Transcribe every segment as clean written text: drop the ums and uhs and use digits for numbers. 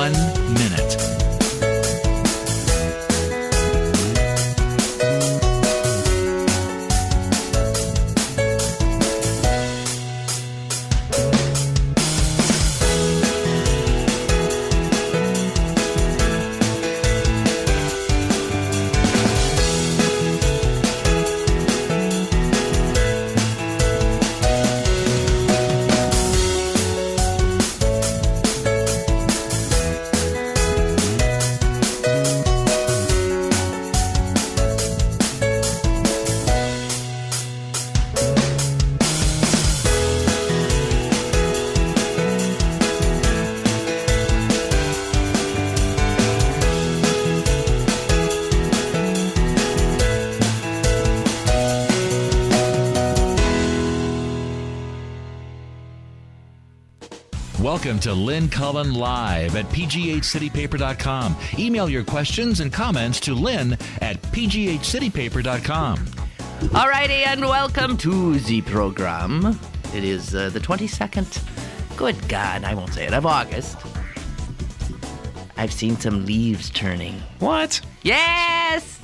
1 minute. Welcome to Lynn Cullen Live at pghcitypaper.com. Email your questions and comments to Lynn at pghcitypaper.com. All righty, and welcome to the program. It is the 22nd, good God, I won't say it, of August. I've seen some leaves turning. What? Yes!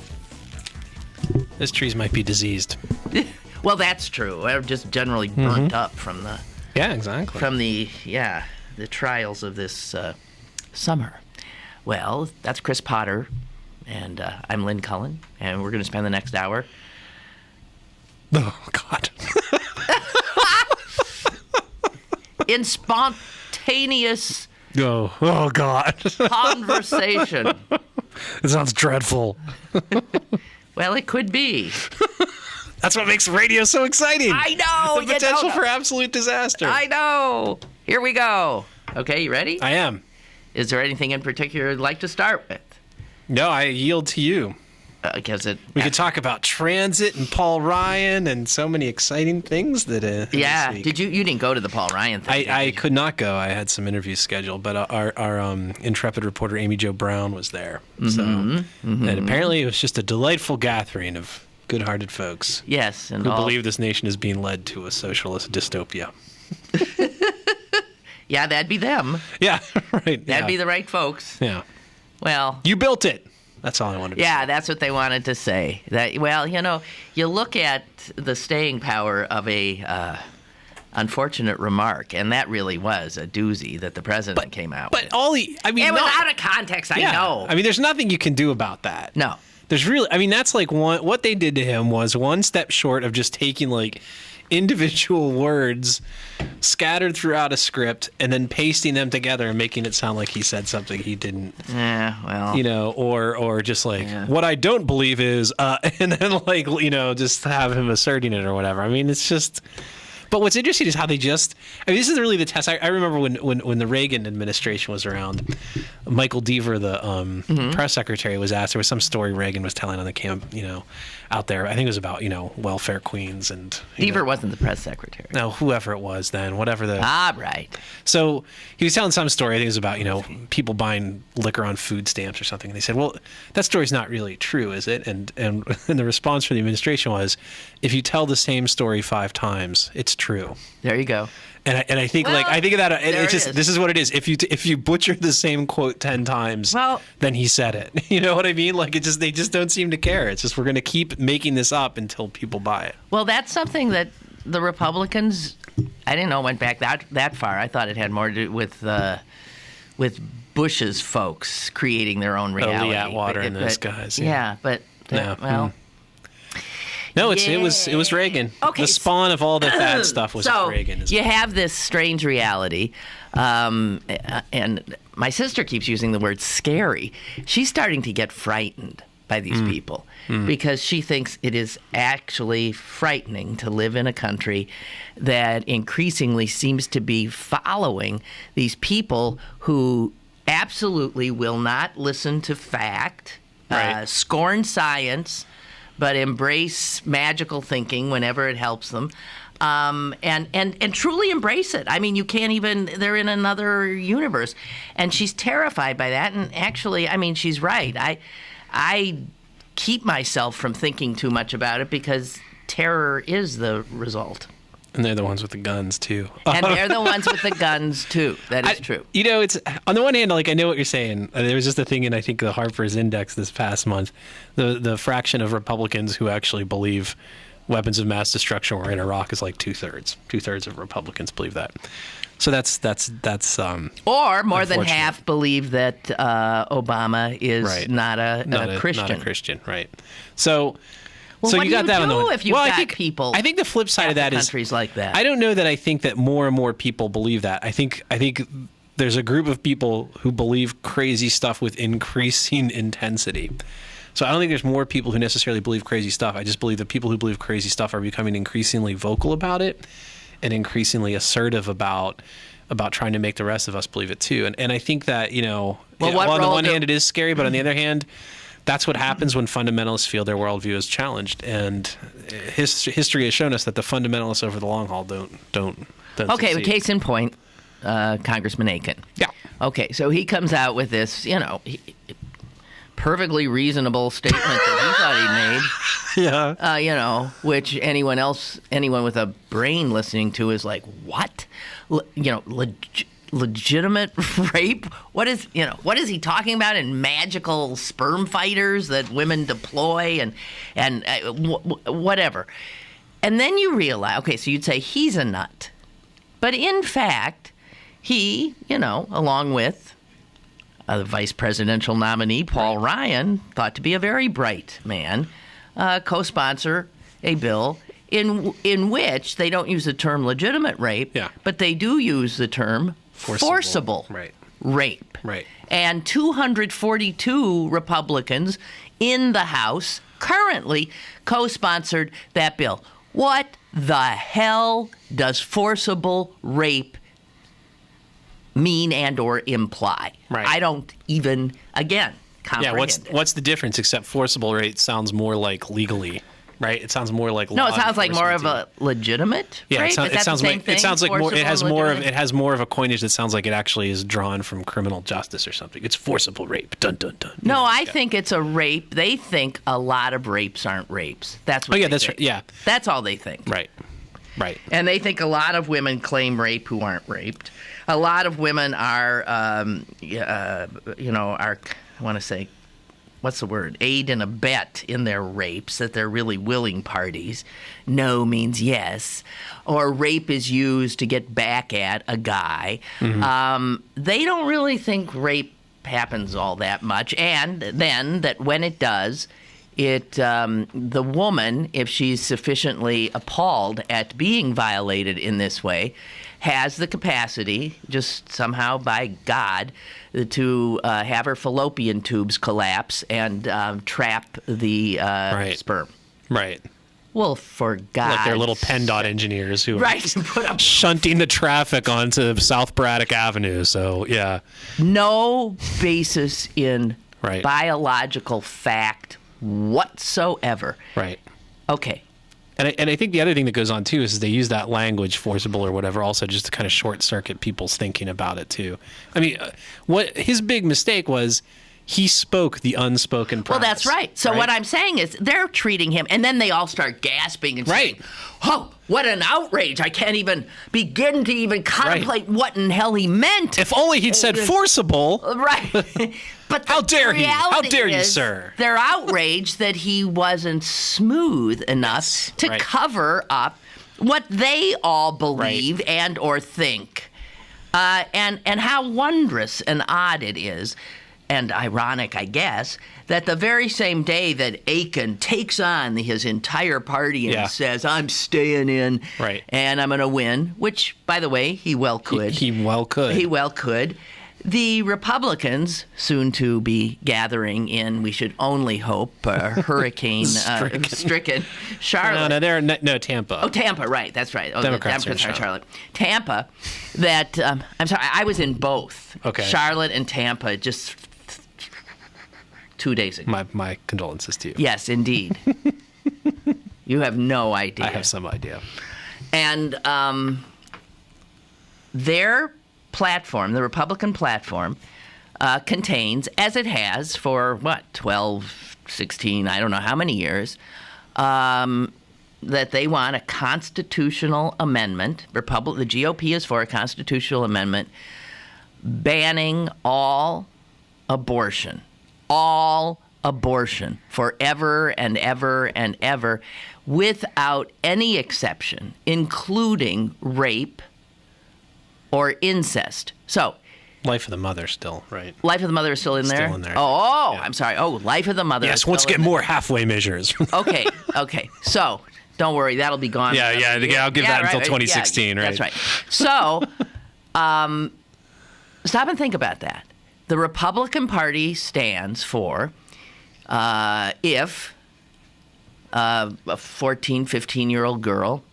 Those trees might be diseased. Well, that's true. They're just generally burnt up from the... Yeah, exactly. From the trials of this summer. Well, that's Chris Potter, and I'm Lynn Cullen, and we're going to spend the next hour. Oh, God. In spontaneous Oh, God. conversation. It sounds dreadful. Well, it could be. That's what makes radio so exciting. I know. The potential for absolute disaster. I know. Here we go. Okay, you ready? I am. Is there anything in particular you'd like to start with? No, I yield to you. We could talk about transit and Paul Ryan and so many exciting things that. Yeah. Did you didn't go to the Paul Ryan thing? I could not go. I had some interviews scheduled, but our intrepid reporter Amy Jo Brown was there. And apparently it was just a delightful gathering of good-hearted folks. Yes, and who believe this nation is being led to a socialist dystopia. Yeah, that'd be them. Yeah, right. That'd be the right folks. Yeah. Well, you built it. That's all I wanted to say. Yeah, that's what they wanted to say. Well, you look at the staying power of a unfortunate remark, and that really was a doozy that the president came out with. But it was out of context, I know. I mean, there's nothing you can do about that. No. There's really, that's like what they did to him was one step short of just taking like individual words scattered throughout a script and then pasting them together and making it sound like he said something he didn't. Yeah, well. Or just like, what I don't believe is, and then like, just have him asserting it or whatever. I mean, it's just... But what's interesting is how they just... this is really the test. I remember when the Reagan administration was around, Michael Deaver, the press secretary, was asked. There was some story Reagan was telling on the camp, out there. I think it was about, welfare queens and... Deaver wasn't the press secretary. No, whoever it was then, whatever the... Right. So he was telling some story, I think it was about, people buying liquor on food stamps or something. And they said, well, that story's not really true, is it? And the response from the administration was, if you tell the same story 5 times, it's true. There you go. And I think I think of that. It's just this is what it is. If you butcher the same quote 10 times, then he said it. You know what I mean? Like they just don't seem to care. It's just we're going to keep making this up until people buy it. Well, that's something that the Republicans, I didn't know went back that far. I thought it had more to do with Bush's folks creating their own reality. Lee Atwater and those guys. Yeah, but well. No, it was Reagan. Okay. The spawn of all the bad stuff was Reagan. You have this strange reality, and my sister keeps using the word scary. She's starting to get frightened by these people because she thinks it is actually frightening to live in a country that increasingly seems to be following these people who absolutely will not listen to fact, scorn science, but embrace magical thinking whenever it helps them, and truly embrace it. I mean, you can't even, they're in another universe. And she's terrified by that. And actually, I mean, she's right. I keep myself from thinking too much about it because terror is the result. And they're the ones with the guns, too. And they're the ones with the guns, too. That is true. You know, it's on the one hand, like, I know what you're saying. There was just a thing in, I think, the Harper's Index this past month. The fraction of Republicans who actually believe weapons of mass destruction were in Iraq is like 2/3. 2/3 of Republicans believe that. So that's or more than half believe that Obama is not a Christian. Not a Christian, right? So. Well, so what you got do that you on the do one. if you've got people? I think the flip side of that is countries like that. I don't know that I think that more and more people believe that. I think there's a group of people who believe crazy stuff with increasing intensity. So I don't think there's more people who necessarily believe crazy stuff. I just believe that people who believe crazy stuff are becoming increasingly vocal about it and increasingly assertive about trying to make the rest of us believe it too. And I think that, you know, on the one hand it is scary, but on the other hand, that's what happens when fundamentalists feel their worldview is challenged, and history has shown us that the fundamentalists over the long haul don't Okay, succeed. Case in point, Congressman Akin. Yeah. Okay, so he comes out with this, perfectly reasonable statement that he thought he made. Yeah. Which anyone with a brain listening to is like, what? Legitimate rape? What is he talking about in magical sperm fighters that women deploy and whatever? And then you realize, okay, so you'd say he's a nut. But in fact, he, along with the vice presidential nominee, Paul Ryan, thought to be a very bright man, co-sponsor a bill in which they don't use the term legitimate rape, but they do use the term forcible rape. Right. And 242 Republicans in the House currently co-sponsored that bill. What the hell does forcible rape mean and or imply? Right. I don't even, again, comprehend Yeah, what's the difference except forcible rape sounds more like legally, right? It sounds more like law. No, it sounds like more of a legitimate rape. It sounds like more. It has more of a coinage that sounds like it actually is drawn from criminal justice or something. It's forcible rape. Dun dun dun. No, I think it's a rape. They think a lot of rapes aren't rapes. That's what. Oh yeah, they that's think. right. Yeah, that's all they think. Right. And they think a lot of women claim rape who aren't raped. A lot of women are, I want to say, what's the word? Aid and abet in their rapes, that they're really willing parties. No means yes. Or rape is used to get back at a guy. Mm-hmm. They don't really think rape happens all that much. And then that when it does, the woman, if she's sufficiently appalled at being violated in this way, has the capacity, just somehow by God, to have her fallopian tubes collapse and trap the sperm. Right. Well, for God. Like they're little PennDOT engineers who are shunting the traffic onto South Braddock Avenue. So, yeah. No basis in biological fact whatsoever. Right. Okay. And I think the other thing that goes on, too, is they use that language, forcible or whatever, also just to kind of short-circuit people's thinking about it, too. I mean, what his big mistake was, he spoke the unspoken promise. Well, that's right. So what I'm saying is they're treating him, and then they all start gasping and saying, oh, what an outrage. I can't even begin to even contemplate what in hell he meant. If only he'd said forcible. Right. But how dare he? How dare you, is, sir? They're outraged that he wasn't smooth enough to cover up what they all believe and or think. And how wondrous and odd it is, and ironic, I guess, that the very same day that Akin takes on his entire party and says, I'm staying in and I'm going to win, which, by the way, he well could. He well could. He well could. The Republicans, soon to be gathering in, we should only hope, hurricane-stricken Charlotte. No, Tampa. Oh, Tampa, right. That's right. Oh, Democrats are Charlotte. Tampa, that, I'm sorry, I was in both. Okay. Charlotte and Tampa just 2 days ago. My condolences to you. Yes, indeed. You have no idea. I have some idea. And their platform, the Republican platform, contains, as it has for, 12, 16, I don't know how many years, that they want a constitutional amendment. The GOP is for a constitutional amendment banning all abortion forever and ever and ever, without any exception, including rape or incest. So, Life of the Mother still, right? Life of the Mother is still in there? Still in there. Oh, yeah. I'm sorry. Oh, Life of the Mother. Yes, once get more halfway measures. Okay. So, don't worry, that'll be gone. Yeah, I'll give that until 2016, right? That's right. So, stop and think about that. The Republican Party stands for if a 14, 15-year-old girl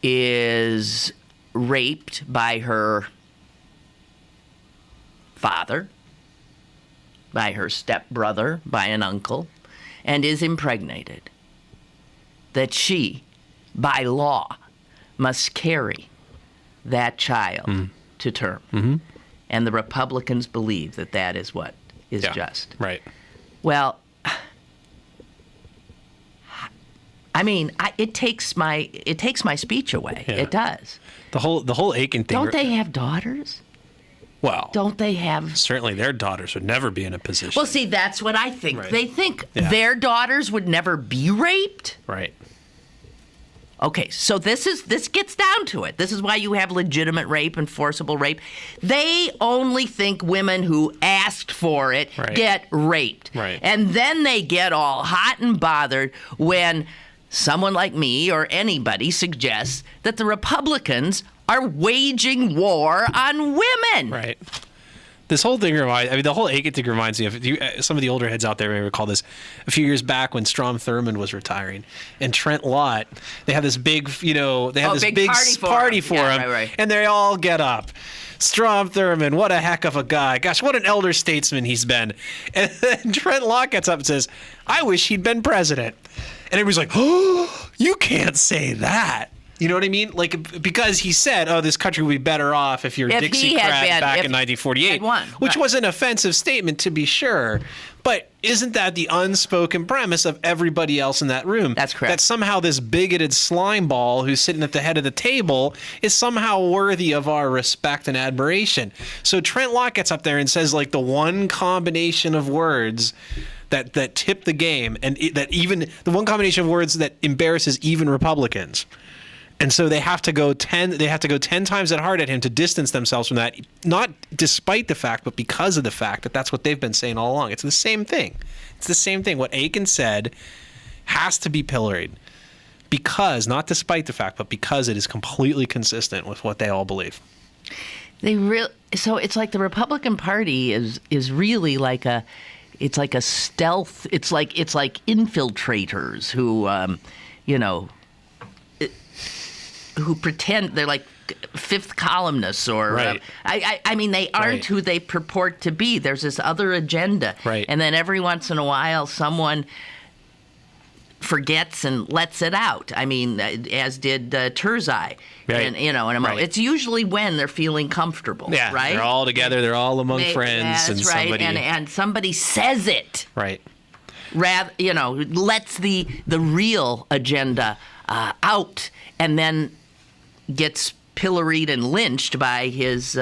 is raped by her father, by her stepbrother, by an uncle, and is impregnated, that she, by law, must carry that child to term. Mm-hmm. And the Republicans believe that that is what is just. Right. Well, I mean, it takes my speech away. Yeah. It does. The whole Akin thing. Don't they have daughters? Well, don't they have? Certainly, their daughters would never be in a position. Well, see, that's what I think. Right. They think their daughters would never be raped. Right. Okay, so this gets down to it. This is why you have legitimate rape and forcible rape. They only think women who asked for it get raped. Right. And then they get all hot and bothered when someone like me or anybody suggests that the Republicans are waging war on women. Right. This whole thing the whole Akin thing reminds me of some of the older heads out there may recall this. A few years back when Strom Thurmond was retiring, and Trent Lott, they have this big, big party for him, right. And they all get up. Strom Thurmond, what a heck of a guy! Gosh, what an elder statesman he's been. And then Trent Lott gets up and says, "I wish he'd been president." And everybody's like, "Oh, you can't say that." You know what I mean? Like, because he said, "Oh, this country would be better off if you're Dixiecrat back in 1948," which was an offensive statement, to be sure. But isn't that the unspoken premise of everybody else in that room? That's correct. That somehow this bigoted slimeball who's sitting at the head of the table is somehow worthy of our respect and admiration. So Trent Lott gets up there and says, like, the one combination of words that tip the game, and that even the one combination of words that embarrasses even Republicans. And so they have to go 10 times that hard at him to distance themselves from that, not despite the fact, but because of the fact that that's what they've been saying all along. It's the same thing. What Akin said has to be pilloried because, not despite the fact, but because it is completely consistent with what they all believe. So it's like the Republican Party is really like a stealth. It's like infiltrators who, who pretend they're like fifth columnists or I mean they aren't who they purport to be. There's this other agenda, and then every once in a while someone forgets and lets it out. I mean, as did Turzai, and it's usually when they're feeling comfortable, right? They're all together, they're all among friends, and somebody and somebody says it, rather lets the real agenda out, and then gets pilloried and lynched by his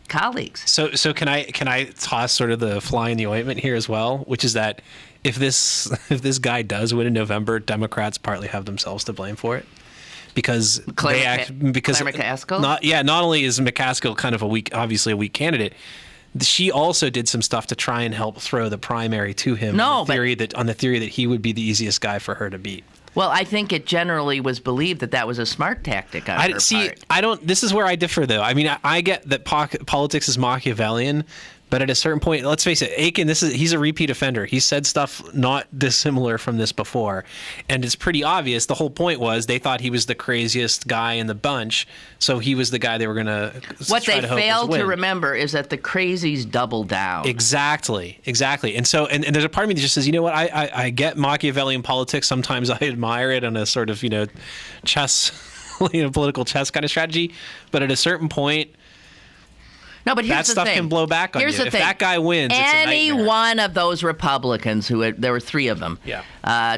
colleagues. So can I toss sort of the fly in the ointment here as well, which is that if this guy does win in November, Democrats partly have themselves to blame for it. Because Claire McCaskill? Not only is McCaskill kind of obviously a weak candidate, she also did some stuff to try and help throw the primary to him on the theory that he would be the easiest guy for her to beat. Well, I think it generally was believed that was a smart tactic on her part. This is where I differ, though. I mean, I get that politics is Machiavellian, but at a certain point, let's face it, Akin, he's a repeat offender. He said stuff not dissimilar from this before, and it's pretty obvious. The whole point was they thought he was the craziest guy in the bunch, so he was the guy they were going to What they failed to remember is that the crazies double down. Exactly. And so, and there's a part of me that just says, you know what, I get Machiavellian politics. Sometimes I admire it on a sort of, chess, political chess kind of strategy, but at a certain point, No, but here's that the stuff thing. can blow back on Here's you. the If thing. that guy wins, it's a any nightmare. one of those Republicans there were 3 of them,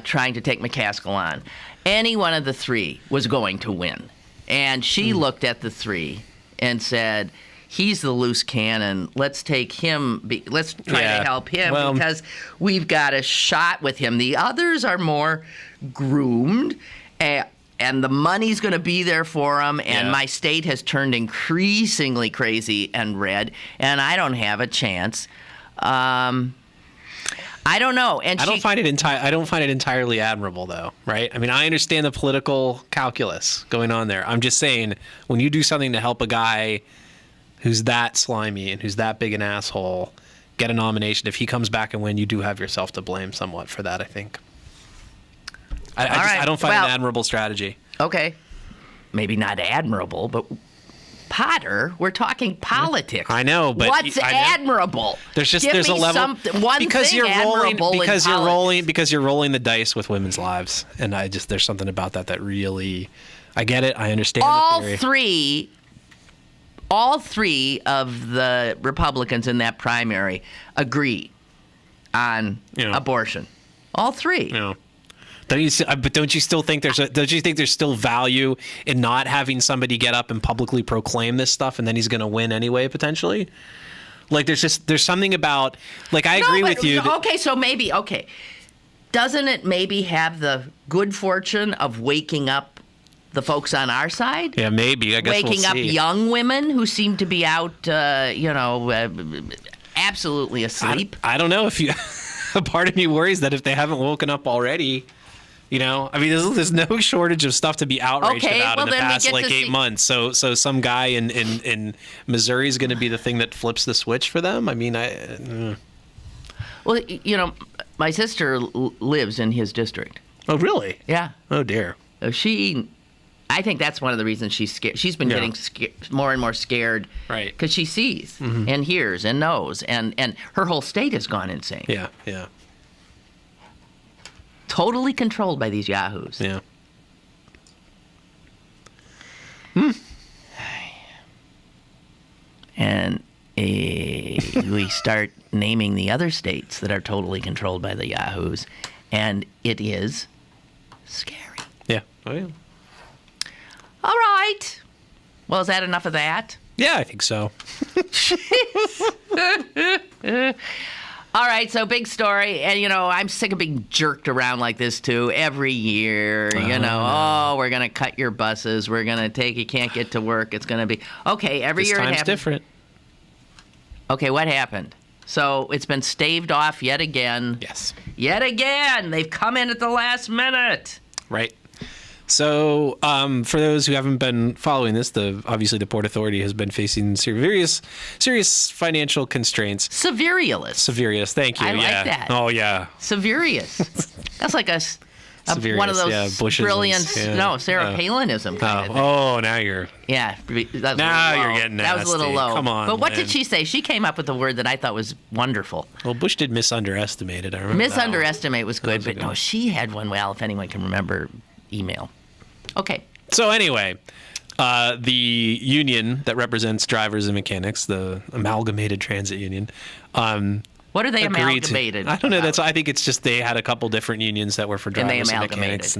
trying to take McCaskill on. Any one of the 3 was going to win, and she looked at the 3 and said, "He's the loose cannon. Let's take him. Let's try to help him because we've got a shot with him. The others are more groomed." And the money's going to be there for them, and my state has turned increasingly crazy and red, and I don't have a chance. I don't know. And I don't find it entirely admirable, though, right? I mean, I understand the political calculus going on there. I'm just saying, when you do something to help a guy who's that slimy and who's that big an asshole get a nomination, if he comes back and win, you do have yourself to blame somewhat for that, I think. I don't find it an admirable strategy. Okay. Maybe not admirable, but Potter, we're talking politics. I know, but what's admirable? There's Give a me level because you're rolling the dice with women's lives, and there's something about that really, I get it. I understand the theory. All three of the Republicans in that primary agree on abortion. All 3. Yeah. Don't you still think there's still value in not having somebody get up and publicly proclaim this stuff, and then he's going to win anyway potentially? Like there's something about, like, I agree with you. Doesn't it maybe have the good fortune of waking up the folks on our side? Yeah, maybe. I guess waking up young women who seem to be out, absolutely asleep. I don't know if you. A part of me worries that if they haven't woken up already. I mean, there's no shortage of stuff to be outraged about in the past 8 months. So some guy in Missouri is going to be the thing that flips the switch for them. I mean, Well, my sister lives in his district. Oh, really? Yeah. Oh, dear. I think that's one of the reasons she's scared. She's been getting more and more scared, right? Because she sees and hears and knows, and her whole state has gone insane. Yeah, yeah. Totally controlled by these yahoos. Yeah. And we start naming the other states that are totally controlled by the yahoos, and it is scary. Yeah. Oh, yeah. All right. Well, is that enough of that? Yeah, I think so. All right, so big story, and I'm sick of being jerked around like this too every year. We're gonna cut your buses, we're gonna you can't get to work. It's gonna be okay every this year. Time's different. Okay, what happened? So it's been staved off yet again. Yes. Yet again, they've come in at the last minute. Right. So, for those who haven't been following this, obviously the Port Authority has been facing serious financial constraints. Severious, thank you. I like that. Oh, yeah. Severious. That's like one of those brilliant, Sarah Palinism kind of thing. Oh, now you're... Yeah. You're getting nasty. That was a little low. Come on, But what did she say? She came up with a word that I thought was wonderful. Well, Bush did misunderestimate it. I remember Misunderestimate was good, but no, she had one, well, if anyone can remember, email. Okay. So anyway, the union that represents drivers and mechanics, the Amalgamated Transit Union, what are they amalgamated? I don't know. I think it's just they had a couple different unions that were for drivers and mechanics,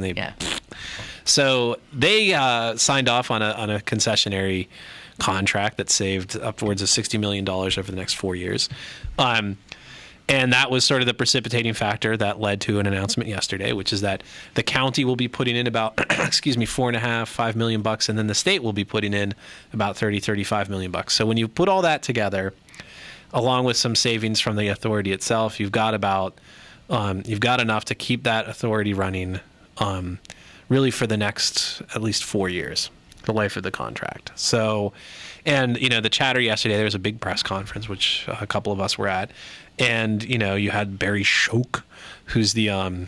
So they signed off on a concessionary contract that saved upwards of $60 million over the next 4 years. And that was sort of the precipitating factor that led to an announcement yesterday, which is that the county will be putting in about, $4.5 million, and then the state will be putting in about $35 million. So when you put all that together, along with some savings from the authority itself, you've got enough to keep that authority running, really for the next at least 4 years, the life of the contract. So, and the chatter yesterday, there was a big press conference, which a couple of us were at. And, you had Barry Schoch, who's the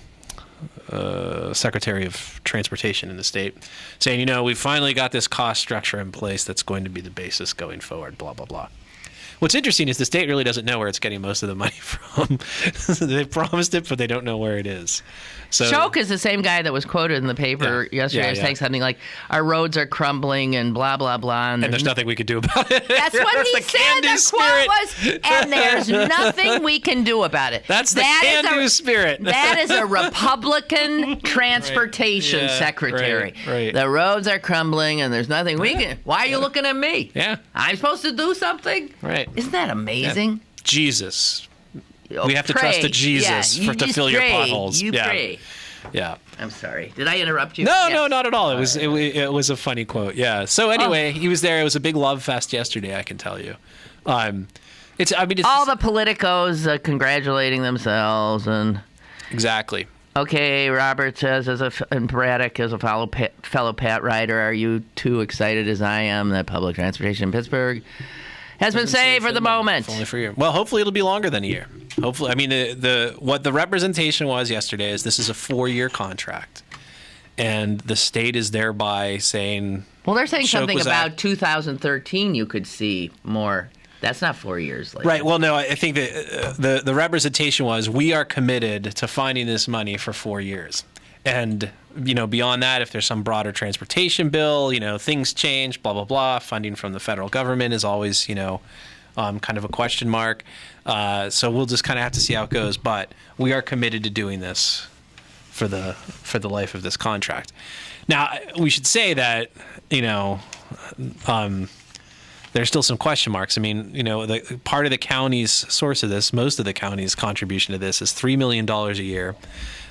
Secretary of Transportation in the state, saying, we've finally got this cost structure in place that's going to be the basis going forward, blah, blah, blah. What's interesting is the state really doesn't know where it's getting most of the money from. They promised it, but they don't know where it is. So Choke is the same guy that was quoted in the paper yesterday saying something like, our roads are crumbling and blah, blah, blah. And there's nothing we could do about it. That's what he said. The quote was, and there's nothing we can do about it. That's the can-do spirit. That is a Republican transportation secretary. Right. The roads are crumbling and there's nothing we can. Why are you looking at me? Yeah. I'm supposed to do something? Right. Isn't that amazing? Yeah. Jesus. We have to trust the Jesus to fill your potholes. You pray. Yeah. I'm sorry. Did I interrupt you? No, not at all. It was a funny quote. Yeah. So anyway, he was there. It was a big love fest yesterday, I can tell you. It's all the politicos congratulating themselves and exactly. Okay, Robert says, and Braddock, as a fellow Pat rider, are you too excited as I am that public transportation in Pittsburgh has been saved for the moment? Only for a year. Well, hopefully it'll be longer than a year. Hopefully, I mean, what the representation was yesterday is this is a 4-year contract, and the state is thereby saying. Well, they're saying something about 2013. You could see more. That's not 4 years later. Right. Well, no, I think that the representation was we are committed to finding this money for 4 years. And, beyond that, if there's some broader transportation bill, things change, blah, blah, blah. Funding from the federal government is always, kind of a question mark. So we'll just kind of have to see how it goes. But we are committed to doing this for the life of this contract. Now, we should say that, there's still some question marks. I mean, the part of the county's source of this, most of the county's contribution to this is $3 million a year.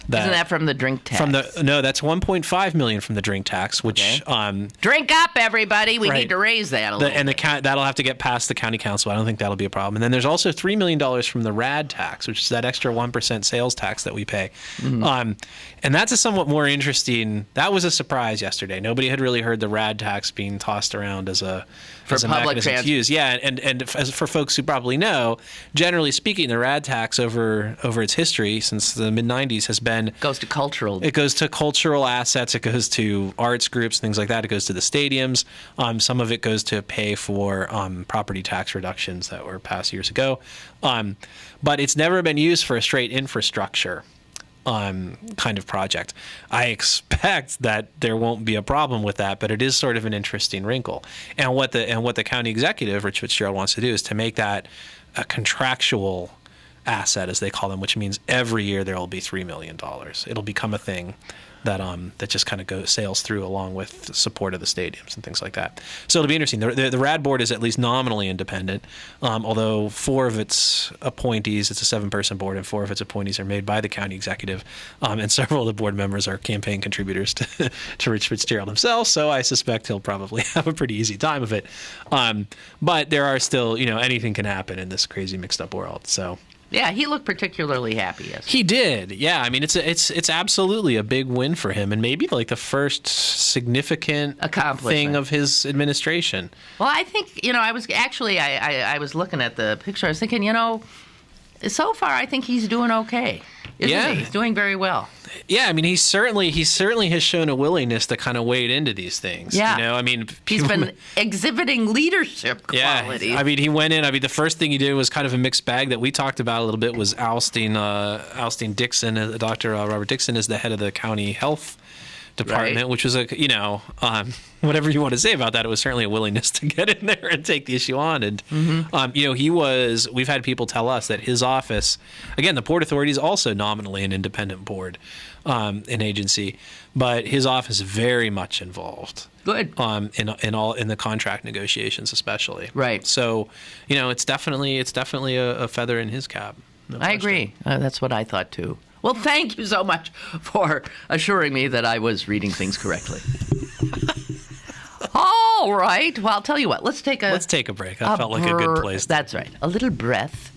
Isn't that from the drink tax? No, that's $1.5 million from the drink tax, which drink up, everybody. We need to raise that a little. And that'll have to get past the county council. I don't think that'll be a problem. And then there's also $3 million from the RAD tax, which is that extra 1% sales tax that we pay. Mm-hmm. And that's a somewhat more interesting. That was a surprise yesterday. Nobody had really heard the RAD tax being tossed around as a public mechanism to use. Yeah, and as for folks who probably know, generally speaking, the RAD tax over its history since the mid '90s has been goes to cultural. It goes to cultural assets. It goes to arts groups, things like that. It goes to the stadiums. Some of it goes to pay for property tax reductions that were passed years ago. But it's never been used for a straight infrastructure kind of project. I expect that there won't be a problem with that, but it is sort of an interesting wrinkle. And what the county executive, Rich Fitzgerald, wants to do is to make that a contractual asset, as they call them, which means every year there will be $3 million. It'll become a thing that just kind of sails through along with support of the stadiums and things like that. So it'll be interesting. The RAD board is at least nominally independent, although 4 of its appointees, it's a 7-person board, and 4 of its appointees are made by the county executive, and several of the board members are campaign contributors to Rich Fitzgerald himself, so I suspect he'll probably have a pretty easy time of it. But there are still, anything can happen in this crazy mixed up world, so... Yeah, he looked particularly happy yesterday. He did. Yeah, I mean, it's absolutely a big win for him, and maybe like the first significant thing of his administration. Well, I think I was looking at the picture. I was thinking, so far I think he's doing okay. Isn't he? He's doing very well. Yeah, I mean, he certainly has shown a willingness to kind of wade into these things. Yeah, I mean, he's been exhibiting leadership qualities. Yeah, I mean, he went in. I mean, the first thing he did was kind of a mixed bag that we talked about a little bit. Was ousting Dixon, Dr. Robert Dixon, as the head of the county health department, which was whatever you want to say about that, it was certainly a willingness to get in there and take the issue on. And we've had people tell us that his office, again, the Port Authority is also nominally an independent board, an agency, but his office is very much involved. Good. In the contract negotiations, especially. Right. So, it's definitely a feather in his cap. No I agree. That's what I thought too. Well, thank you so much for assuring me that I was reading things correctly. All right. Well, I'll tell you what. Let's take a break. That felt like a good place. That's right. A little breath,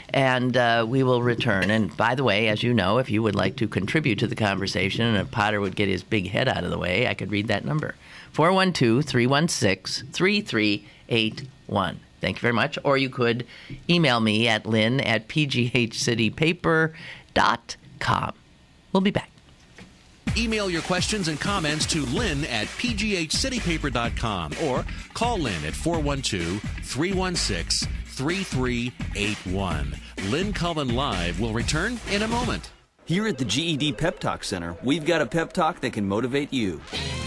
and we will return. And by the way, as you know, if you would like to contribute to the conversation and if Potter would get his big head out of the way, I could read that number. 412-316-3381. Thank you very much. Or you could email me at lynn@pghcitypaper.com. We'll be back. Email your questions and comments to Lynn at pghcitypaper.com or call Lynn at 412-316-3381. 3381. Lynn Cullen Live will return in a moment. Here at the GED Pep Talk Center, we've got a pep talk that can motivate you.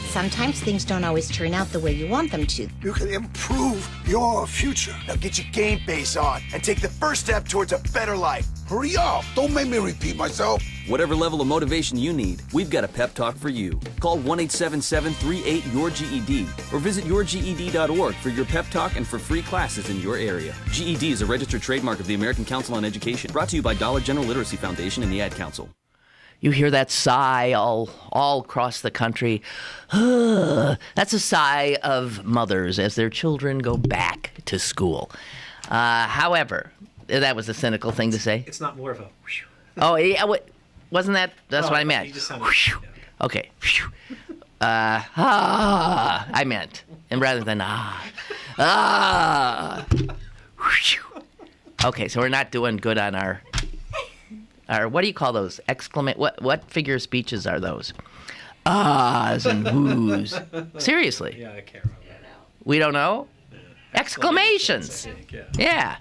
Sometimes things don't always turn out the way you want them to. You can improve your future. Now get your game face on and take the first step towards a better life. Hurry up. Don't make me repeat myself. Whatever level of motivation you need, we've got a pep talk for you. Call 1-877-38-YOUR-GED or visit yourged.org for your pep talk and for free classes in your area. GED is a registered trademark of the American Council on Education. Brought to you by Dollar General Literacy Foundation and the Ad Council. You hear that sigh all across the country. That's a sigh of mothers as their children go back to school. However, that was a cynical thing to say. It's not more of a... Whew. Oh, yeah, wasn't that? That's what I meant. You just sounded, yeah. Okay. I meant, and rather than Okay, so we're not doing good on our what do you call those? What figure of speeches are those? Ahs and whoos. Seriously. Yeah, I can't remember. We don't know? Yeah. Exclamations. I think, Yeah.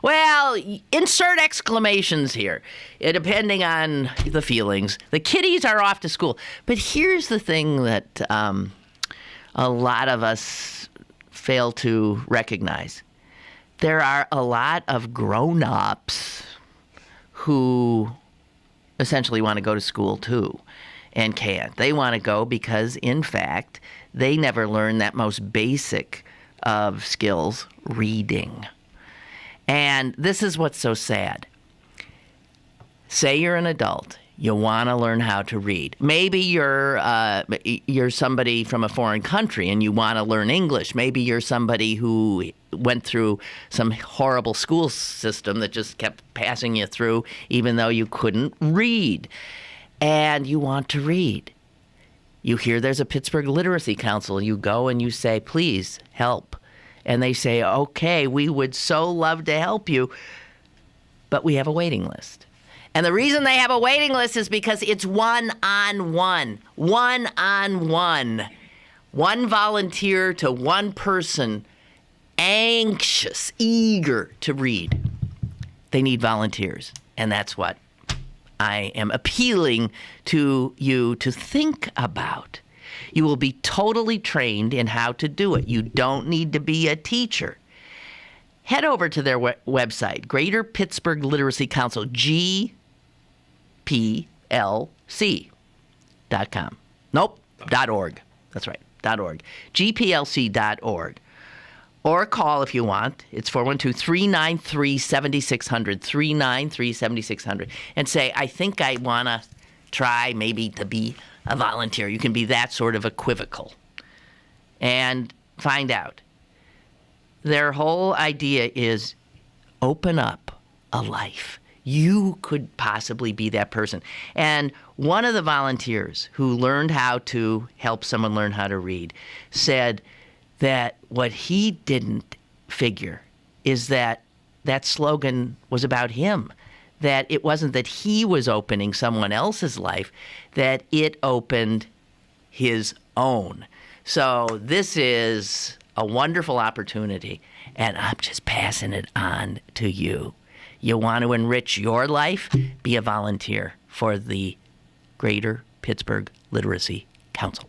Well, insert exclamations here, depending on the feelings. The kiddies are off to school. But here's the thing that a lot of us fail to recognize. There are a lot of grown-ups who essentially want to go to school too and can't. They want to go because, in fact, they never learned that most basic of skills, reading. And this is what's so sad. Say you're an adult. You want to learn how to read. Maybe you're somebody from a foreign country and you want to learn English. Maybe you're somebody who went through some horrible school system that just kept passing you through even though you couldn't read. And you want to read. You hear there's a Pittsburgh Literacy Council. You go and you say, please help. And they say, okay, we would so love to help you, but we have a waiting list. And the reason they have a waiting list is because it's one-on-one. One-on-one. One volunteer to one person, anxious, eager to read. They need volunteers. And that's what I am appealing to you to think about. You will be totally trained in how to do it. You don't need to be a teacher. Head over to their website, Greater Pittsburgh Literacy Council, GPLC.com. Nope, .org. That's right, .org. GPLC.org. Or call if you want. It's 412-393-7600, 393-7600, and say, I think I want to try maybe to be a volunteer. You can be that sort of equivocal and find out. Their whole idea is open up a life. You could possibly be that person. And one of the volunteers who learned how to help someone learn how to read said that what he didn't figure is that that slogan was about him. That it wasn't that he was opening someone else's life, that it opened his own. So this is a wonderful opportunity, and I'm just passing it on to you. You want to enrich your life? Be a volunteer for the Greater Pittsburgh Literacy Council.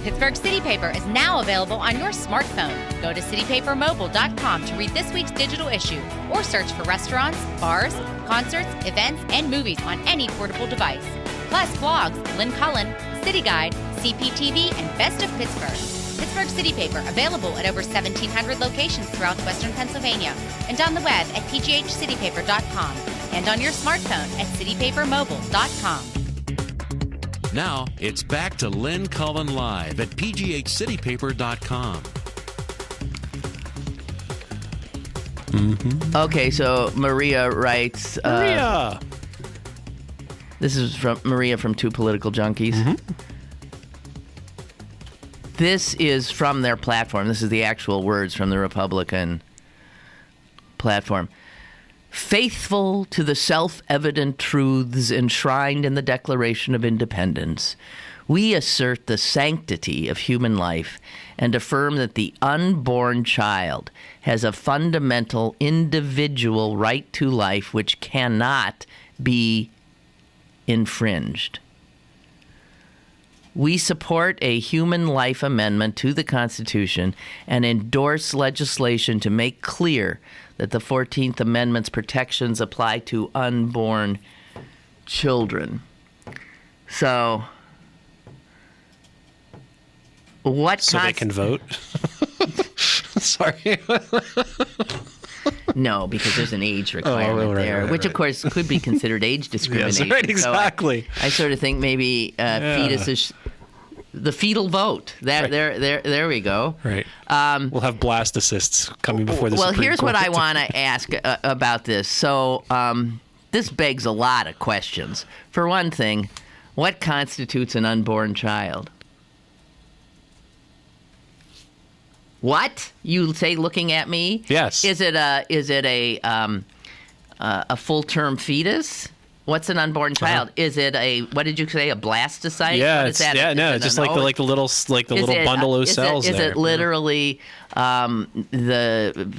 Pittsburgh City Paper is now available on your smartphone. Go to citypapermobile.com to read this week's digital issue or search for restaurants, bars, concerts, events, and movies on any portable device. Plus blogs, Lynn Cullen, City Guide, CPTV, and Best of Pittsburgh. Pittsburgh City Paper available at over 1,700 locations throughout western Pennsylvania and on the web at pghcitypaper.com and on your smartphone at citypapermobile.com. Now, it's back to Lynn Cullen Live at pghcitypaper.com. Mm-hmm. Okay, so Maria writes... Maria! This is from Maria from Two Political Junkies. Mm-hmm. This is from their platform. This is the actual words from the Republican platform. Faithful to the self-evident truths enshrined in the Declaration of Independence, we assert the sanctity of human life and affirm that the unborn child has a fundamental individual right to life which cannot be infringed. We support a human life amendment to the Constitution and endorse legislation to make clear that the 14th Amendment's protections apply to unborn children. So, So they can vote? Sorry. No, because there's an age requirement there, which of course could be considered age discrimination. Yes, right, exactly. So I sort of think maybe fetuses, the fetal vote. There we go. Right. We'll have blastocysts coming before the Supreme here's Court. what I want to ask about this. So this begs a lot of questions. For one thing, what constitutes an unborn child? What? You say looking at me? Yes. Is it a full-term fetus? What's an unborn child? Is it what did you say? A blastocyte? Yeah, what is that? just like the little bundle of cells. Is it literally the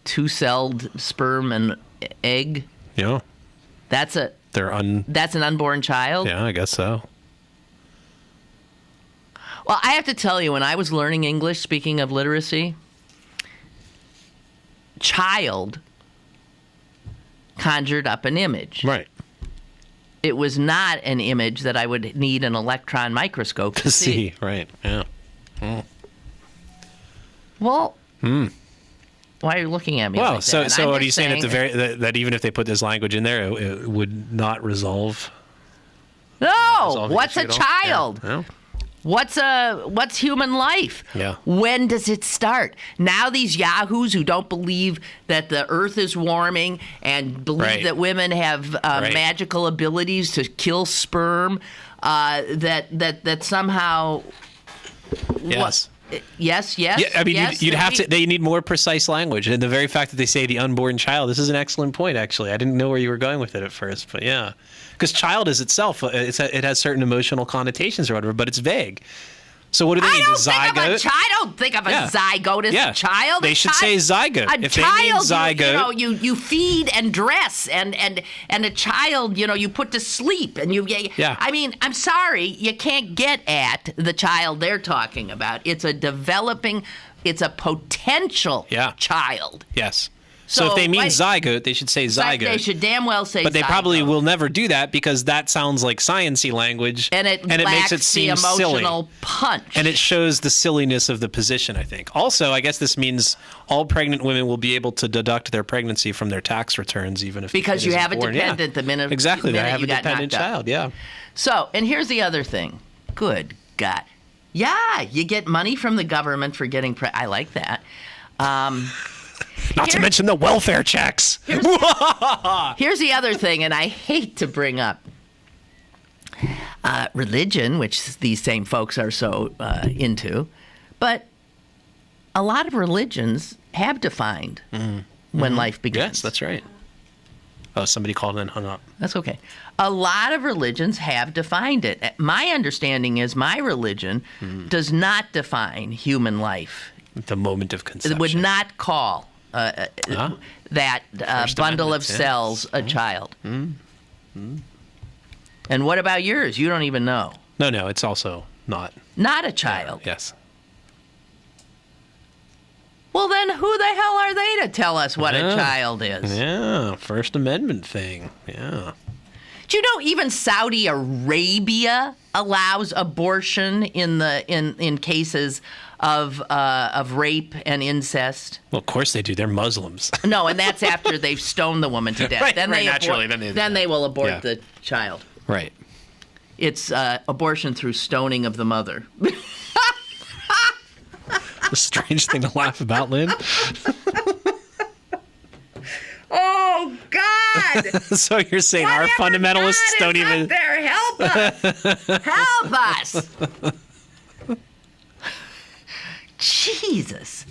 two-celled sperm and egg? Yeah. That's an unborn child? Yeah, I guess so. Well, I have to tell you, when I was learning English, speaking of literacy, child conjured up an image. Right. It was not an image that I would need an electron microscope to see. Right, yeah. Well, why are you looking at me like that? So what are you saying that even if they put this language in there, it would not resolve? No! What's a child? Yeah. What's human life? Yeah. When does it start? Now these yahoos who don't believe that the earth is warming and believe that women have magical abilities to kill sperm, that somehow. Yes. Yes. Yeah, I mean, you'd have to. They need more precise language, and the very fact that they say the unborn child. This is an excellent point, actually. I didn't know where you were going with it at first, but yeah, because child is itself, it has certain emotional connotations or whatever, but it's vague. So what do they mean? Zygote? I don't think of a zygote as a child. They should say zygote. If they mean zygote, you feed and dress, and a child, you put to sleep, and I mean, I'm sorry, you can't get at the child they're talking about. It's a potential child. Yes. So if they mean zygote, they should say zygote. They should damn well say zygote. But they probably will never do that because that sounds like science-y language. And it makes it seem the emotional silly. punch. And it shows the silliness of the position, I think. Also, I guess this means all pregnant women will be able to deduct their pregnancy from their tax returns, even if because you have born. a dependent the minute exactly. The minute they have a dependent child. Yeah. So, and here's the other thing. Good God. Yeah, you get money from the government for getting I like that. Not to mention the welfare checks. Here's the other thing, and I hate to bring up religion, which these same folks are so into, but a lot of religions have defined when life begins. Yes, that's right. Oh, somebody called and hung up. That's okay. A lot of religions have defined it. My understanding is my religion does not define human life. The moment of conception. It would not call that bundle of cells a child. And what about yours? You don't even know. No, it's also not. Not a child. Yes. Well, then who the hell are they to tell us what a child is? Yeah, First Amendment thing. Yeah. Do you know even Saudi Arabia allows abortion in cases of rape and incest? Well, of course they do. They're Muslims. No, and that's after they've stoned the woman to death. Right, then they will abort the child. Right. It's abortion through stoning of the mother. A strange thing to laugh about, Lynn. Oh, God! So you're saying our fundamentalists don't even... There, help us! Help us! Jesus.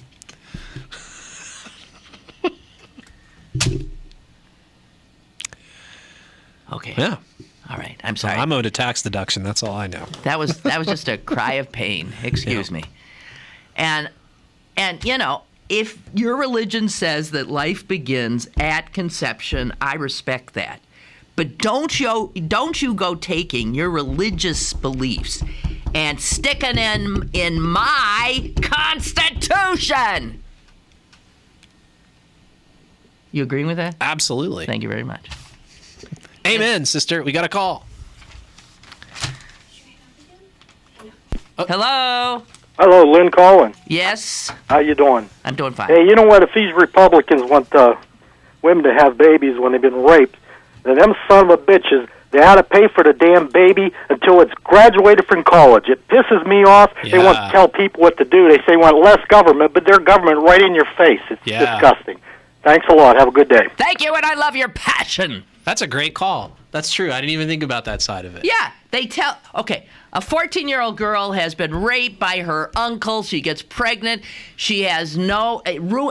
Okay. Yeah. All right. I'm sorry. I'm owed a tax deduction. That's all I know. That was just a cry of pain. Excuse me. And you know, if your religion says that life begins at conception, I respect that. But don't you go taking your religious beliefs and sticking in my Constitution. You agreeing with that? Absolutely. Thank you very much. Amen, sister. We got a call. Hello? Hello, Lynn Cullen. Yes? How you doing? I'm doing fine. Hey, you know what? If these Republicans want women to have babies when they've been raped, then them son of a bitches, they ought to pay for the damn baby until it's graduated from college. It pisses me off. Yeah. They want to tell people what to do. They say they want less government, but their government right in your face. It's disgusting. Thanks a lot. Have a good day. Thank you, and I love your passion. That's a great call. That's true. I didn't even think about that side of it. Yeah, a 14-year-old girl has been raped by her uncle. She gets pregnant. She has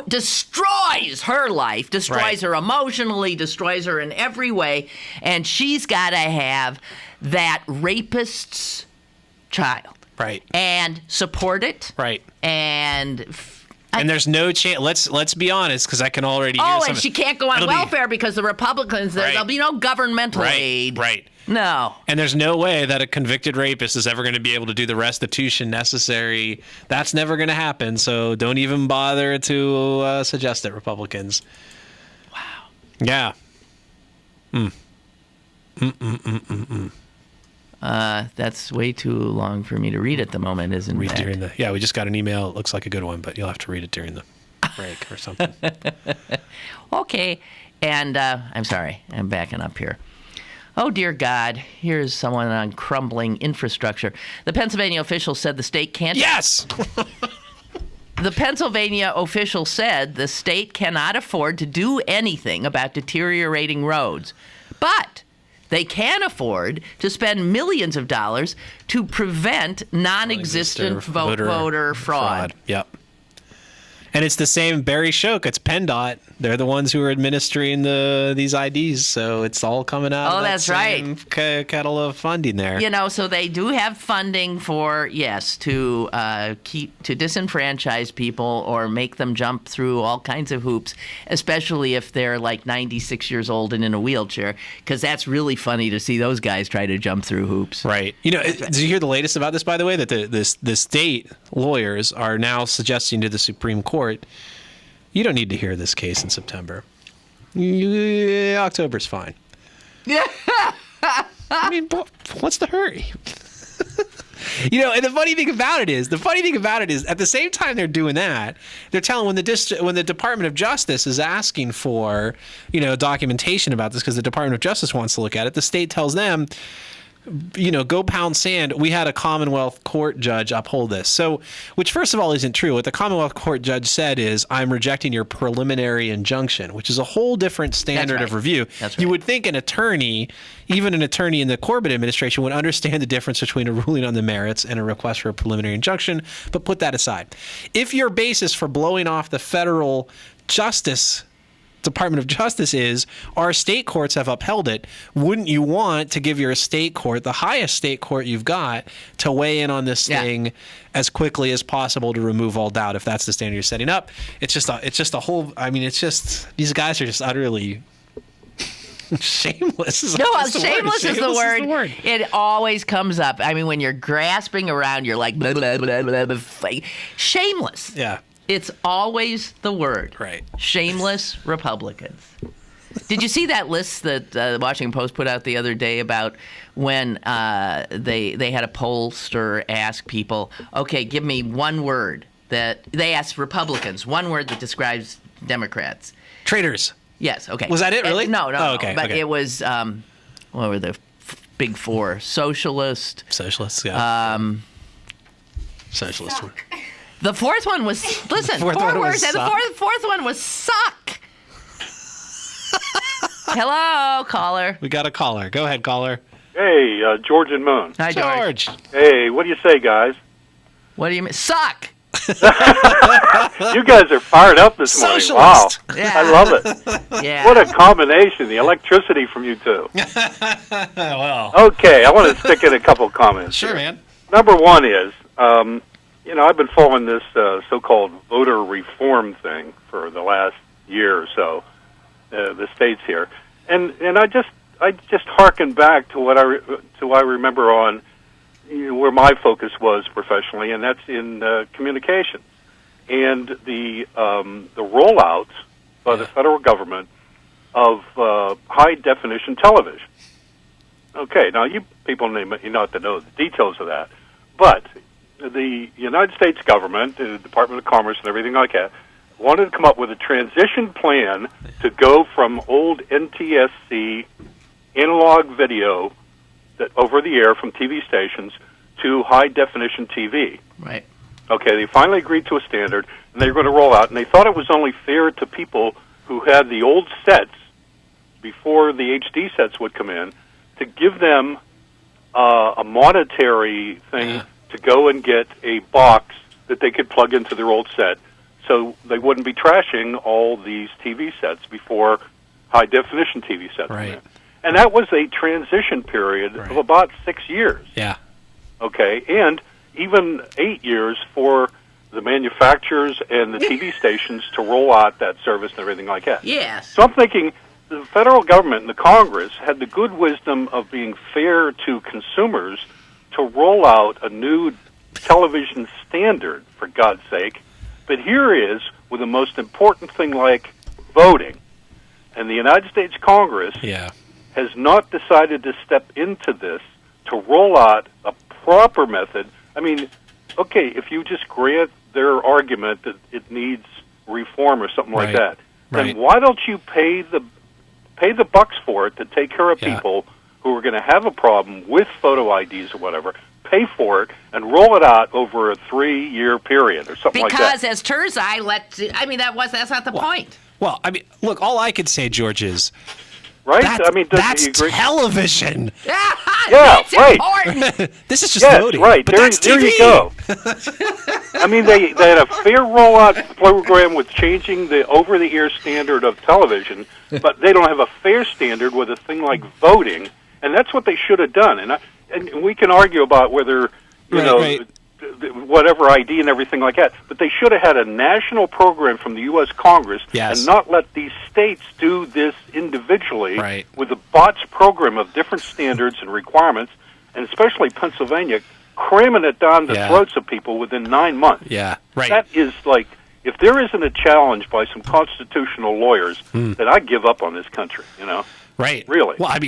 destroys her life, destroys her emotionally, destroys her in every way, and she's got to have that rapist's child. Right. And support it. Right. And there's no chance. Let's be honest, because I can already hear and she can't go on welfare because the Republicans, there'll be no governmental aid. Right. No. And there's no way that a convicted rapist is ever going to be able to do the restitution necessary. That's never going to happen, so don't even bother to suggest it, Republicans. Wow. Yeah. That's way too long for me to read at the moment, isn't it? Yeah, we just got an email. It looks like a good one, but you'll have to read it during the break or something. Okay. And I'm sorry. I'm backing up here. Oh, dear God. Here's someone on crumbling infrastructure. The Pennsylvania official said the state can't... Yes! The Pennsylvania official said the state cannot afford to do anything about deteriorating roads. But they can afford to spend millions of dollars to prevent non-existent voter fraud. Yep. And it's the same Barry Shook. It's PennDOT. They're the ones who are administering these IDs, so it's all coming out of that same kettle of funding there. You know, so they do have funding for, to disenfranchise people or make them jump through all kinds of hoops, especially if they're like 96 years old and in a wheelchair, because that's really funny to see those guys try to jump through hoops. Right. You know, did you hear the latest about this, by the way, that the state lawyers are now suggesting to the Supreme Court, you don't need to hear this case in September. October's fine. Yeah. I mean, what's the hurry? You know, and the funny thing about it is, at the same time they're doing that, they're telling when the Department of Justice is asking for, documentation about this because the Department of Justice wants to look at it, the state tells them, go pound sand. We had a Commonwealth Court judge uphold this. So, which first of all isn't true. What the Commonwealth Court judge said is, I'm rejecting your preliminary injunction, which is a whole different standard of review. That's right. You would think an attorney, even an attorney in the Corbett administration, would understand the difference between a ruling on the merits and a request for a preliminary injunction, but put that aside. If your basis for blowing off the federal Department of Justice is our state courts have upheld it, wouldn't you want to give your state court, the highest state court you've got, to weigh in on this thing as quickly as possible to remove all doubt if that's the standard you're setting up? It's just a whole, these guys are just utterly shameless. No, shameless is the word. It always comes up. I mean, when you're grasping around, you're like, blah, blah, blah, blah, blah, shameless. Yeah. It's always the word. Right. Shameless Republicans. Did you see that list that the Washington Post put out the other day about when they had a pollster ask people, okay, give me one word that they asked Republicans, one word that describes Democrats. Traitors. Yes, okay. Was that it, really? No. Oh, okay. But it was, what were the big four? Socialists, yeah. Socialist. The fourth one was, listen, four words, and the fourth one was suck. Hello, caller. We got a caller. Go ahead, caller. Hey, George and Moon. Hi, George. Hey, what do you say, guys? What do you mean? Suck. You guys are fired up this morning. Socialist. Wow. Yeah. I love it. Yeah. What a combination, the electricity from you two. Well, Okay, I want to stick in a couple comments. sure, here. man. Number one is, I've been following this so-called voter reform thing for the last year or so, the states here, and I just harken back to what I remember on where my focus was professionally, and that's in communications and the rollout by the federal government of high definition television. Okay, now you people not to know the details of that, but the United States government, the Department of Commerce and everything like that, wanted to come up with a transition plan to go from old NTSC analog video that over the air from TV stations to high definition TV. Right. Okay, they finally agreed to a standard, and they were going to roll out, and they thought it was only fair to people who had the old sets before the HD sets would come in to give them a monetary thing to go and get a box that they could plug into their old set so they wouldn't be trashing all these TV sets before high-definition TV sets come in. And that was a transition period of about 6 years. Yeah. Okay, and even 8 years for the manufacturers and the TV stations to roll out that service and everything like that. Yes. So I'm thinking the federal government and the Congress had the good wisdom of being fair to consumers to roll out a new television standard, for God's sake. But here is with the most important thing like voting. And the United States Congress has not decided to step into this to roll out a proper method. I mean, okay, if you just grant their argument that it needs reform or something like that, then why don't you pay the bucks for it to take care of people who are going to have a problem with photo IDs or whatever, pay for it, and roll it out over a 3-year period or something like that. Because as Turzai, that's not the point. Well, I mean, look, all I could say, George, is I mean, that's television. Yeah, that's right. Important. This is just voting. Right. But that's there TV. You go. I mean, they had a fair rollout program with changing the over-the-air standard of television, but they don't have a fair standard with a thing like voting, and that's what they should have done. And we can argue about whether whatever ID and everything like that, but they should have had a national program from the U.S. Congress and not let these states do this individually with a bots program of different standards and requirements, and especially Pennsylvania cramming it down the throats of people within 9 months. Yeah, right. That is like, if there isn't a challenge by some constitutional lawyers, then I give up on this country, Right. Really. Well, I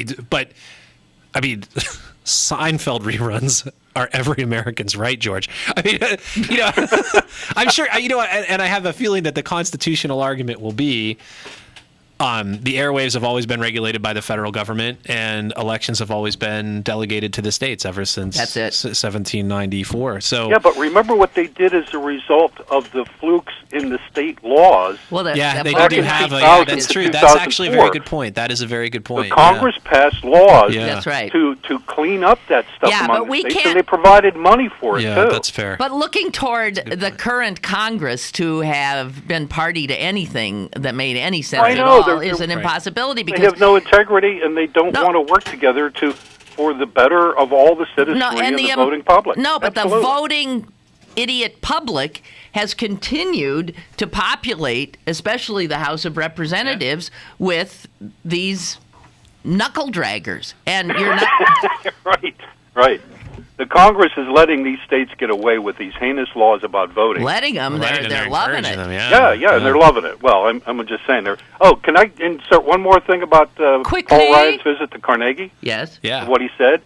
mean, Seinfeld reruns are every American's right, George. I mean, I'm sure, and I have a feeling that the constitutional argument will be the airwaves have always been regulated by the federal government, and elections have always been delegated to the states ever since 1794. So yeah, but remember what they did as a result of the flukes in the state laws. Well, they do have. That's true. That's actually a very good point. That is a very good point. The Congress passed laws. That's right. To clean up that stuff among the states, can't. And they provided money for it too. Yeah, that's fair. But looking toward the current Congress to have been party to anything that made any sense at all is an impossibility because they have no integrity and they don't want to work together for the better of all the citizenry and the voting public. No, but the voting idiot public has continued to populate, especially the House of Representatives, with these knuckle draggers, and you're not right. The Congress is letting these states get away with these heinous laws about voting. Letting them, they're loving it. And they're loving it. Well, I'm just saying. Can I insert one more thing about Paul Ryan's visit to Carnegie? Yes. Yeah. What he said?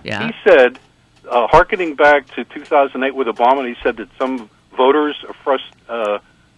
Yeah. He said, hearkening back to 2008 with Obama, he said that some voters,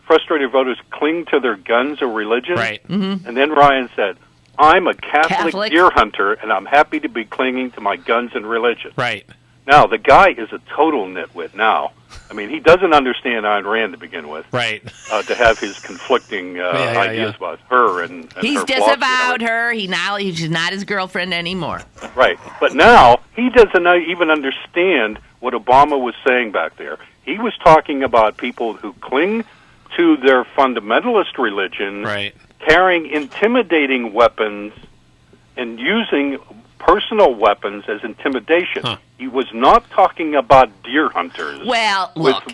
frustrated voters, cling to their guns or religion. Right. Mm-hmm. And then Ryan said, I'm a Catholic deer hunter, and I'm happy to be clinging to my guns and religion. Right. Now, the guy is a total nitwit now. I mean, he doesn't understand Ayn Rand to begin with. Right. To have his conflicting ideas about her and he's her disavowed her. She's not his girlfriend anymore. Right. But now, he doesn't even understand what Obama was saying back there. He was talking about people who cling to their fundamentalist religion, right, carrying intimidating weapons and using personal weapons as intimidation. Huh. He was not talking about deer hunters. Well, look.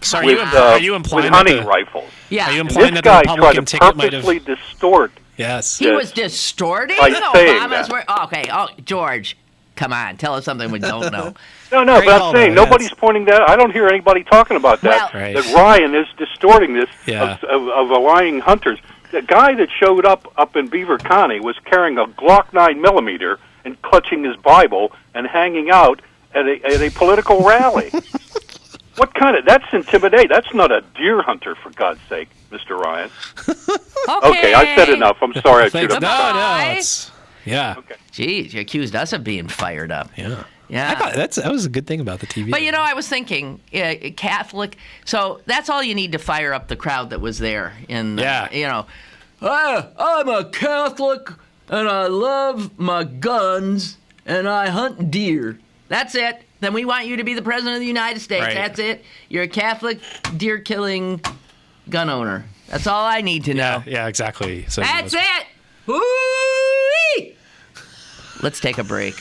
So Are you implying with hunting that rifles? Yeah. Are you And implying this that the guy tried Republican to ticket might have... purposely distort. Yes. He was distorting? By saying Obama's that. okay. Oh, George, come on. Tell us something we don't know. No, Great but call, I'm saying though, nobody's yes. pointing that. I don't hear anybody talking about that. Well- Right. That Ryan is distorting this Yeah. of lying hunters. The guy that showed up in Beaver County was carrying a Glock 9mm and clutching his Bible and hanging out at a political rally. What kind of... That's intimidate. That's not a deer hunter, for God's sake, Mr. Ryan. Okay, I said enough. I'm sorry I should Thanks. have... No, it's... Yeah. Okay. Jeez, you accused us of being fired up. Yeah. Yeah. I thought that was a good thing about the TV. But, I was thinking, Catholic, so that's all you need to fire up the crowd that was there. I'm a Catholic, and I love my guns, and I hunt deer. That's it. Then we want you to be the President of the United States. Right. That's it. You're a Catholic, deer-killing gun owner. That's all I need to know. Yeah, exactly. So That's it. Woo-wee! Let's take a break.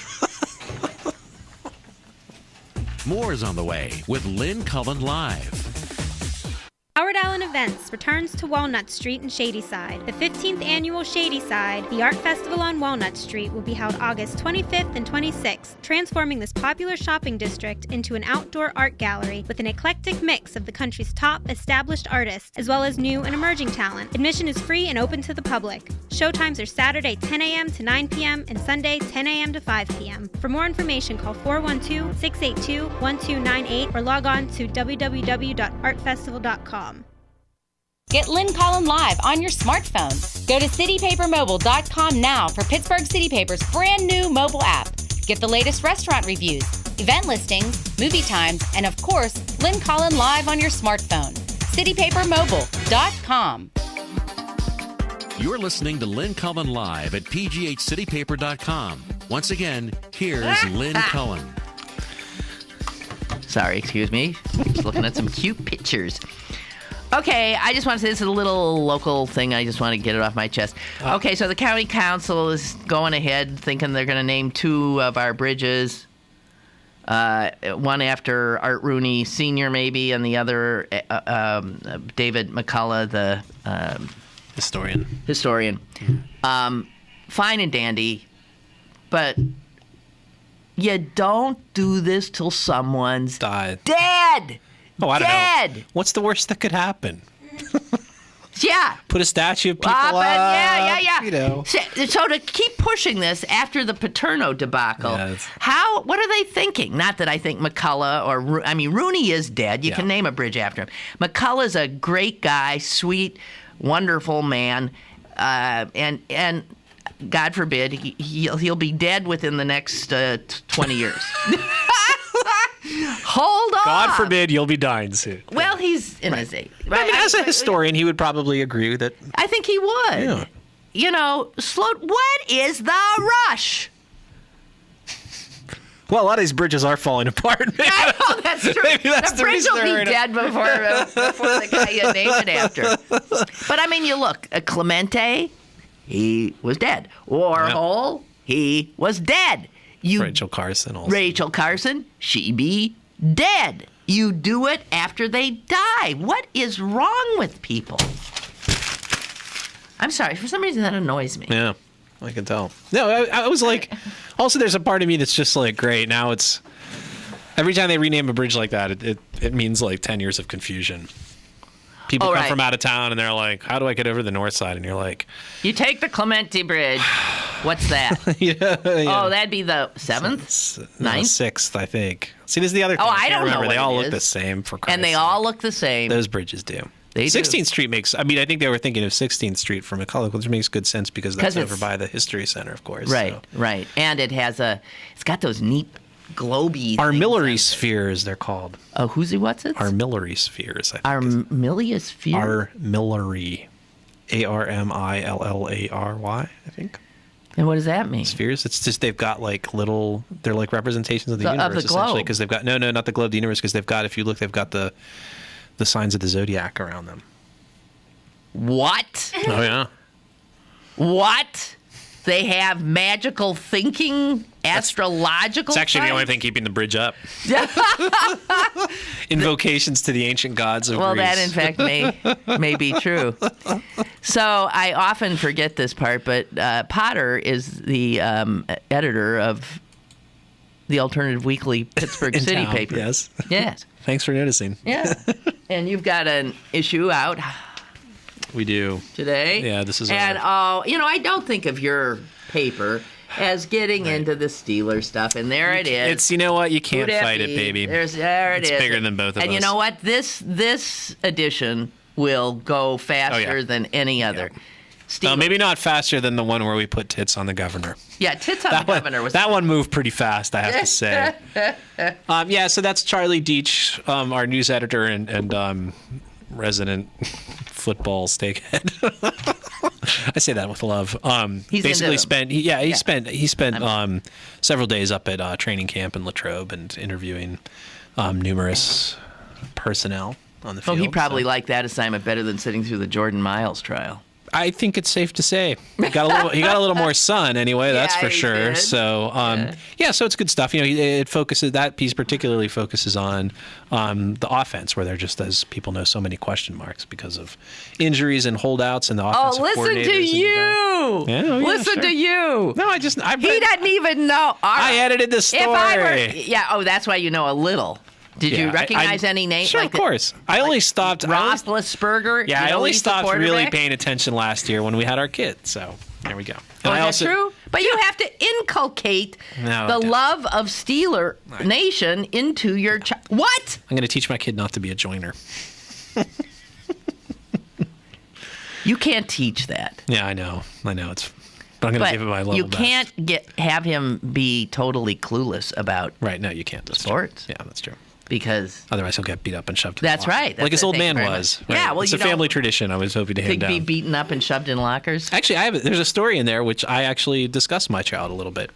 More is on the way with Lynn Cullen Live. Howard Allen Events returns to Walnut Street in Shadyside. The 15th annual Shadyside, the art festival on Walnut Street, will be held August 25th and 26th, transforming this popular shopping district into an outdoor art gallery with an eclectic mix of the country's top established artists, as well as new and emerging talent. Admission is free and open to the public. Showtimes are Saturday 10 a.m. to 9 p.m. and Sunday 10 a.m. to 5 p.m. For more information, call 412-682-1298 or log on to www.artfestival.com. Get Lynn Cullen Live on your smartphone. Go to citypapermobile.com now for Pittsburgh City Paper's brand new mobile app. Get the latest restaurant reviews, event listings, movie times, and of course, Lynn Cullen Live on your smartphone. citypapermobile.com. You're listening to Lynn Cullen Live at pghcitypaper.com. Once again, here's Lynn Cullen. Sorry, excuse me. Just looking at some cute pictures. Okay, I just want to say this is a little local thing. I just want to get it off my chest. Okay, so the county council is going ahead thinking they're going to name two of our bridges. One after Art Rooney Sr. maybe, and the other David McCullough, the historian. Fine and dandy, but you don't do this till someone's Died. dead. Oh, I don't dead. know. What's the worst that could happen? Yeah. Put a statue of people Up up. and yeah. You know. So to keep pushing this after the Paterno debacle, Yes. what are they thinking? Not that I think McCullough Rooney is dead. You can name a bridge after him. McCullough's a great guy, sweet, wonderful man, and God forbid he'll be dead within the next 20 years. Hold on. God forbid you'll be dying soon. Well, he's in his 80s. I mean, as a historian, he would probably agree that. I think he would. Yeah. What is the rush? Well, a lot of these bridges are falling apart. I know, that's true. Maybe that's the the bridge reason will be they're dead before the guy you named it after. But I mean, you look, Clemente, he was dead. Warhol, he was dead. Rachel Carson also. Rachel Carson, she be dead. You do it after they die. What is wrong with people? I'm sorry. For some reason, that annoys me. Yeah, I can tell. No, I was like, also there's a part of me that's just like, great, now it's, every time they rename a bridge like that, it means like 10 years of confusion. People come from out of town and they're like, how do I get over the north side? And you're like, you take the Clemente Bridge. What's that? yeah. Oh, that'd be the 7th? 9th? 6th, I think. See, this is the other thing. I don't remember. know They what all it look is. the same for Christ's And they sake. all look the same. Those bridges do. They do. 16th Street makes, I mean, I think they were thinking of 16th Street from McCullough, which makes good sense because that's over by the History Center, of course. Right, so. right. And it's got those neat globy Armillary spheres, they're called. Oh, what's it? Armillary spheres, I think. Armillary sphere? Armillary. ARMILLARY, I think. And what does that mean? Spheres. It's just they've got like little. They're like representations of the universe, of the globe. essentially, because they've got not the globe of the universe, because they've got. If you look, they've got the signs of the zodiac around them. What? Oh yeah. What? They have magical thinking, astrological. It's actually the signs? only thing keeping the bridge up. Invocations to the ancient gods of Well, Greece. that in fact may be true. So I often forget this part, but Potter is the editor of the alternative weekly Pittsburgh In City town, paper. Yes. Yes. Thanks for noticing. Yeah. And you've got an issue out We do. today. Yeah, this is And I don't think of your paper as getting into the Steeler stuff, and there it is. It's, you know what, you can't Who'd fight it, be? baby. There it It's is. bigger than both of and us. you know what? This edition will go faster than any other. Steeler. Maybe not faster than the one where we put tits on the governor. Yeah, tits on the governor was that one moved pretty fast, I have to say. So that's Charlie Deitch, our news editor and resident football steakhead. I say that with love. He's basically into spent several days up at training camp in Latrobe and interviewing numerous personnel on the field. He probably liked that assignment better than sitting through the Jordan Miles trial. I think it's safe to say he got a little more sun anyway. That's for sure. Did. So so it's good stuff. That piece particularly focuses on the offense, where there just, as people know, so many question marks because of injuries and holdouts and the offensive listen coordinators. to you. Listen to you. No, He doesn't even know. I edited the story. That's why you know a little. Did you recognize any names? Sure, of course. I only stopped. Roethlisberger. Yeah, I only stopped really paying attention last year when we had our kid. So there we go. Oh, is that true? But you have to inculcate the love of Steeler Nation into your child. What? I'm going to teach my kid not to be a joiner. You can't teach that. Yeah, I know. But I'm going to give it my level you best. can't have him be totally clueless about Right, no, you can't. That's sports. True. Yeah, that's true. Because otherwise he'll get beat up and shoved in that's the locker. right. Like his old man very was. much. Right? Yeah, well, it's a family tradition I was hoping to hand down. Be beaten up and shoved in lockers. Actually, there's a story in there which I actually discussed my child a little bit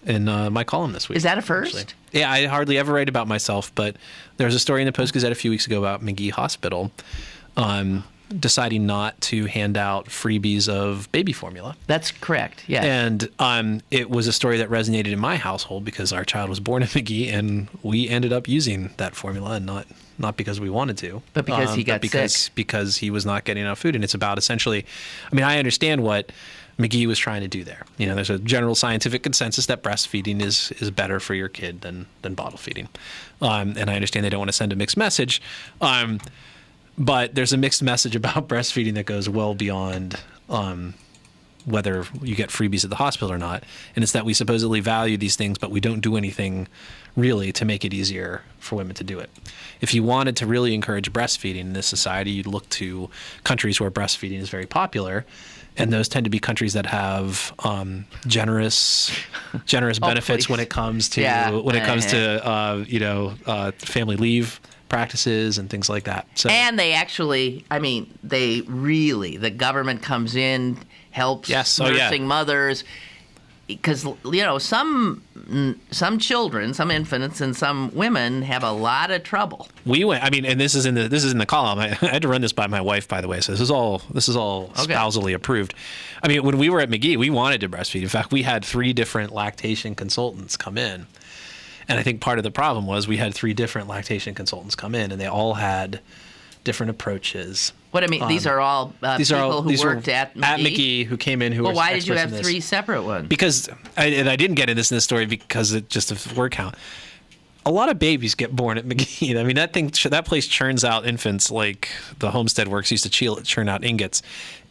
in my column this week. Is that a first? Actually. Yeah, I hardly ever write about myself, but there's a story in the Post-Gazette a few weeks ago about Magee Hospital deciding not to hand out freebies of baby formula. That's correct, yeah. And it was a story that resonated in my household because our child was born at Magee, and we ended up using that formula, and not because we wanted to. But because he got sick. Because he was not getting enough food. And it's about essentially, I understand what Magee was trying to do there. There's a general scientific consensus that breastfeeding is better for your kid than bottle feeding. And I understand they don't want to send a mixed message. But there's a mixed message about breastfeeding that goes well beyond whether you get freebies at the hospital or not. And it's that we supposedly value these things, but we don't do anything really to make it easier for women to do it. If you wanted to really encourage breastfeeding in this society, you'd look to countries where breastfeeding is very popular. And those tend to be countries that have generous benefits when it comes to family leave practices and things like that. So, and they actually, the government comes in, helps nursing mothers, because some children, some infants, and some women have a lot of trouble. We went. And this is in the column. I had to run this by my wife, by the way. So this is all spousally approved. When we were at Magee, we wanted to breastfeed. In fact, we had 3 different lactation consultants come in. And I think part of the problem was we had 3 different lactation consultants come in, and they all had different approaches. What these are all people who worked at Magee who came in who were why did you have 3 separate ones? Because I didn't get into this story because it just of word count. A lot of babies get born at Magee. That place churns out infants like the Homestead Works used to churn out ingots,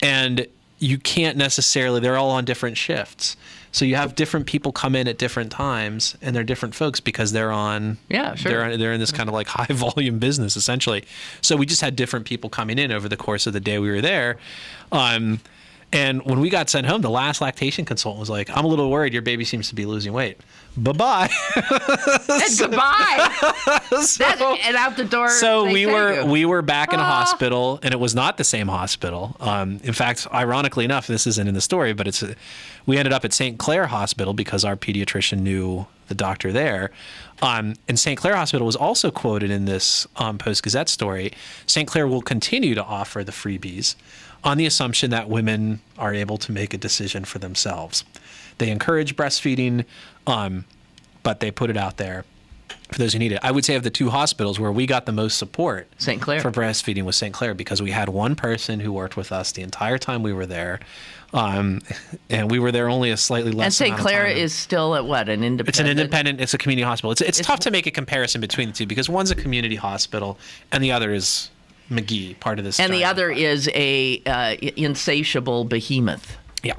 and you can't necessarily. They're all on different shifts. So you have different people come in at different times, and they're different folks because they're on. Yeah, sure. They're in this kind of like high volume business essentially. So we just had different people coming in over the course of the day we were there, And when we got sent home, the last lactation consultant was like, I'm a little worried. Your baby seems to be losing weight. Bye-bye. And goodbye. And out the door. So we were back in a hospital, and it was not the same hospital. In fact, ironically enough, this isn't in the story, but we ended up at St. Clair Hospital because our pediatrician knew the doctor there. And St. Clair Hospital was also quoted in this Post-Gazette story. St. Clair will continue to offer the freebies on the assumption that women are able to make a decision for themselves. They encourage breastfeeding, but they put it out there for those who need it. I would say of the two hospitals where we got the most support St. Clair for breastfeeding was St. Clair, because we had one person who worked with us the entire time we were there. And we were there only a slightly less And amount St. Clair of time. is still at what, an independent? It's an independent, it's a community hospital. It's tough to make a comparison between the two because one's a community hospital and the other is Magee, part of this. And the other is a insatiable behemoth. Yeah,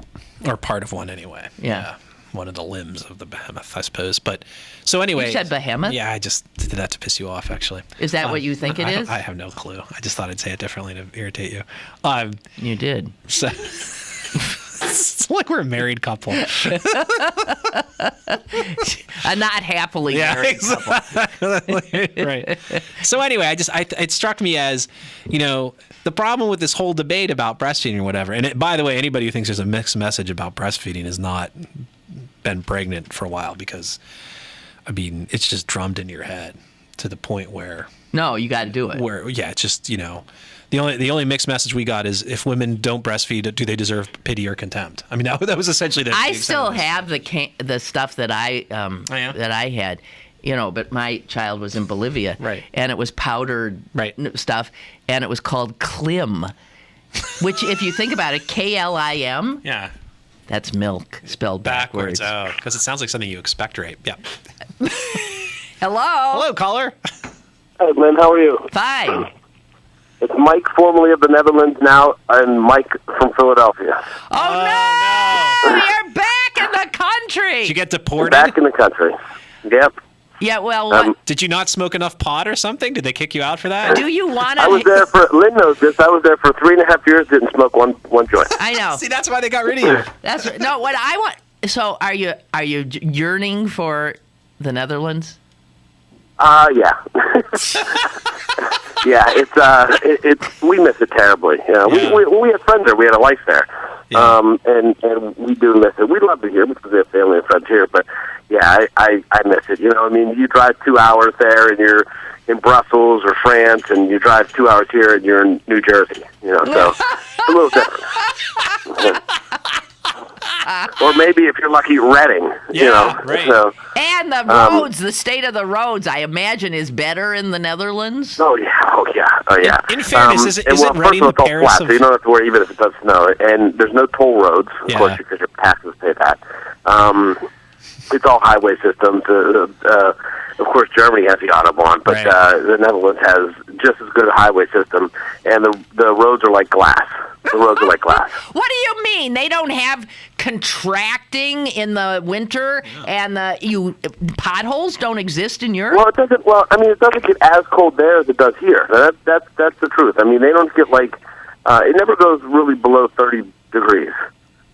or part of one anyway. Yeah. One of the limbs of the behemoth, I suppose. But so anyway. You said behemoth? Yeah, I just did that to piss you off, actually. Is that what you think it is? I have no clue. I just thought I'd say it differently to irritate you. You did. So, it's like we're a married couple. A not happily married couple. Right. So anyway, it struck me as, the problem with this whole debate about breastfeeding or whatever, and by the way, anybody who thinks there's a mixed message about breastfeeding has not been pregnant for a while, because, it's just drummed in your head to the point where... No, you got to do it. It's just, the only mixed message we got is, if women don't breastfeed, do they deserve pity or contempt? That was essentially the... I still have the stuff that I that I had. But my child was in Bolivia, right? And it was powdered stuff, and it was called Klim, which, if you think about it, KLIM. Yeah, that's milk spelled backwards. Oh, because it sounds like something you expectorate. Yeah. Hello, caller. Hey, Lynn, how are you? Fine. It's Mike, formerly of the Netherlands, now, and Mike from Philadelphia. Oh no! You're back in the country. Did you get deported? Back in the country. Yep. Yeah, well, did you not smoke enough pot or something? Did they kick you out for that? Do you want to? I was there Lynn knows this, I was there for 3.5 years, didn't smoke one joint. I know. See, that's why they got rid of you. What I want. So, are you yearning for the Netherlands? Yeah. Yeah, it's we miss it terribly. We had friends there. We had a life there, and we do miss it. We love it here because we have family and friends here. But yeah, I miss it. You drive 2 hours there, and you're in Brussels or France, and you drive 2 hours here, and you're in New Jersey. So it's a little different. Or maybe if you're lucky, Reading. Right. So, and the roads, the state of the roads, I imagine, is better in the Netherlands. Oh yeah. In fairness, is it first Reading of all, the it's all Paris flat, so you don't have to worry even if it does snow. And there's no toll roads, of course, because your taxes pay that. It's all highway systems. Of course, Germany has the Autobahn, but the Netherlands has just as good a highway system, and the roads are like glass. The roads are like glass. What do you mean? They don't have contracting in the winter, and potholes don't exist in Europe? Well, it doesn't. It doesn't get as cold there as it does here. That's the truth. They don't get it never goes really below 30 degrees.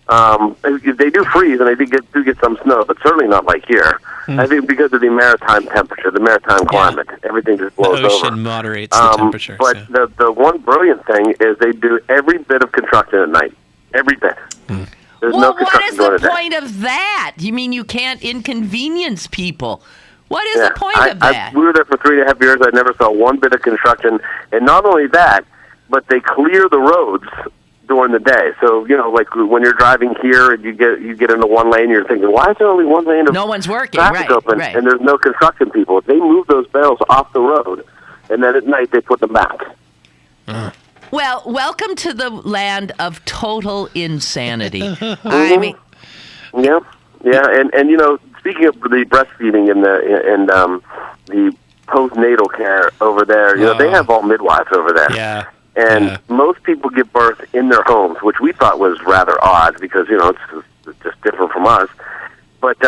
They do freeze, and they do get some snow, but certainly not like here. I think because of the maritime temperature, the maritime climate, everything just blows over. The ocean moderates the temperature. But the one brilliant thing is they do every bit of construction at night. Every bit. There's no construction what is the during point of that? You mean you can't inconvenience people? What is the point of that? We were there for 3.5 years. I never saw one bit of construction. And not only that, but they clear the roads during the day. So, when you're driving here and you get into one lane, you're thinking, why is there only one lane of no one's working, traffic open? Right. And there's no construction people. They move those barrels off the road, and then at night they put them back. Well, welcome to the land of total insanity. Yeah, and speaking of the breastfeeding and the postnatal care over there, they have all midwives over there. Yeah. And most people give birth in their homes, which we thought was rather odd because, it's just different from us. But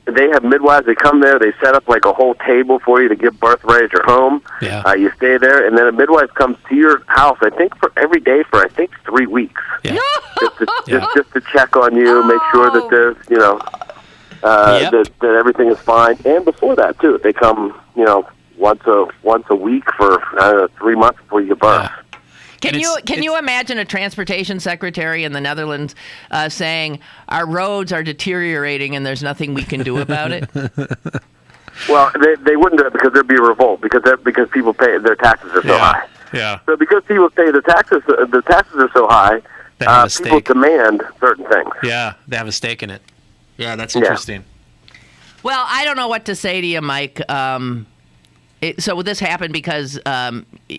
they have midwives. They come there. They set up like a whole table for you to give birth right at your home. Yeah. You stay there, and then a midwife comes to your house. I think for every day for 3 weeks. Yeah. Just to check on you, make sure that there's that everything is fine. And before that too, they come once a week for 3 months before you give birth. Yeah. Can you imagine a transportation secretary in the Netherlands saying, our roads are deteriorating and there's nothing we can do about it? Well, they wouldn't do it because there'd be a revolt because people pay their taxes are so high. Yeah. So because people pay the taxes are so high, people demand certain things. Yeah, they have a stake in it. Yeah, that's interesting. Well, I don't know what to say to you, Mike. So this happened because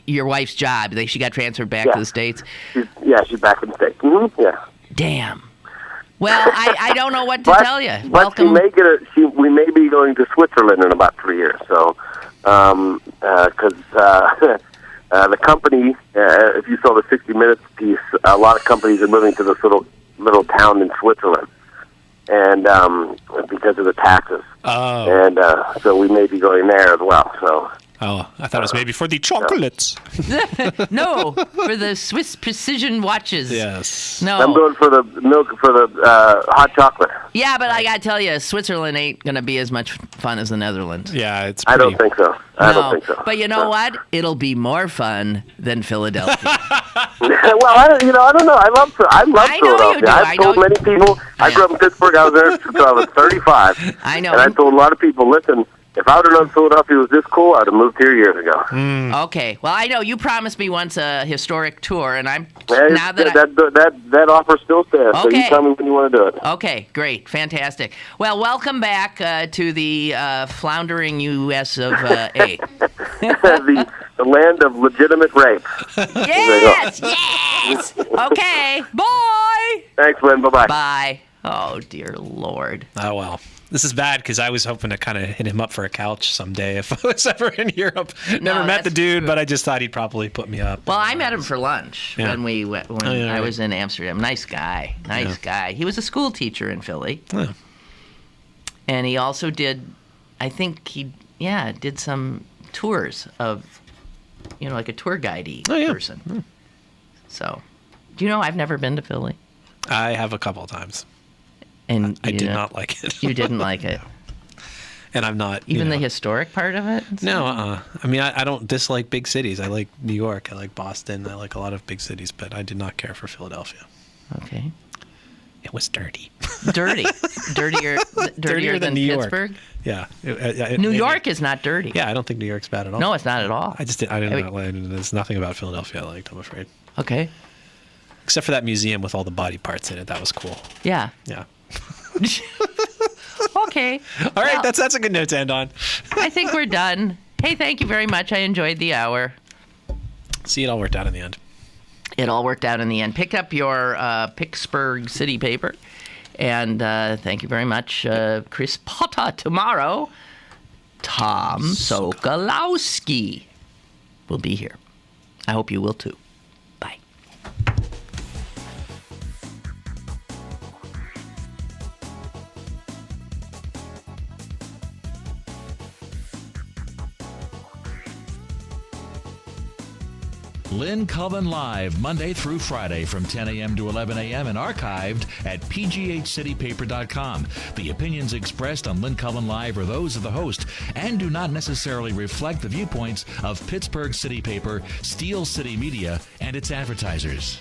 your wife's job, she got transferred back to the States? She's back in the States. Mm-hmm. Yeah. Damn. Well, I don't know what to tell you. But Welcome. we may be going to Switzerland in about 3 years. So, because the company, if you saw the 60 Minutes piece, a lot of companies are moving to this little town in Switzerland, and because of the taxes. Oh. And so we may be going there as well. So. Oh, I thought it was maybe for the chocolates. No, for the Swiss precision watches. Yes. No. I'm going for the milk for the hot chocolate. Yeah, but I gotta tell you, Switzerland ain't gonna be as much fun as the Netherlands. Yeah, it's. I don't think so. I don't think so. But you know what? It'll be more fun than Philadelphia. Well, I don't know. I love Philadelphia. I've told many people. I grew up in Pittsburgh. I was there until I was 35. I know. And I told a lot of people, listen. If I would have known Philadelphia was this cool, I would have moved here years ago. Okay. Well, I know you promised me once a historic tour, and I'm that offer still stands. Okay. So you tell me when you want to do it. Okay. Great. Fantastic. Well, welcome back to the floundering U.S. of A. the land of legitimate rape. Yes. Yes. Okay. Bye. Thanks, Lynn. Bye-bye. Bye. Oh dear Lord. Oh well. This is bad because I was hoping to kind of hit him up for a couch someday if I was ever in Europe. Never met the dude, but I just thought he'd probably put me up. Well, I met him for lunch when I was in Amsterdam. Nice guy. Nice guy. He was a school teacher in Philly. Yeah. And he also did, I think did some tours of, like a tour guide-y person. Yeah. So, do you know I've never been to Philly? I have a couple of times. And I did not like it. You didn't like it. And I'm not even the historic part of it. No, I mean, I don't dislike big cities. I like New York. I like Boston. I like a lot of big cities, but I did not care for Philadelphia. Okay. It was dirty. Dirtier than New Pittsburgh. York. Yeah. New York is not dirty. Yeah, I don't think New York's bad at all. No, it's not at all. I didn't. There's nothing about Philadelphia I liked. I'm afraid. Okay. Except for that museum with all the body parts in it. That was cool. Yeah. Yeah. Okay. All right, that's a good note to end on. I think we're done. Hey, thank you very much. I enjoyed the hour. See, it all worked out in the end. It all worked out in the end. Pick up your Pittsburgh City paper. And thank you very much, Chris Potter. Tomorrow, Tom Sokolowski will be here. I hope you will too. Bye. Lynn Cullen Live, Monday through Friday from 10 a.m. to 11 a.m. and archived at pghcitypaper.com. The opinions expressed on Lynn Cullen Live are those of the host and do not necessarily reflect the viewpoints of Pittsburgh City Paper, Steel City Media, and its advertisers.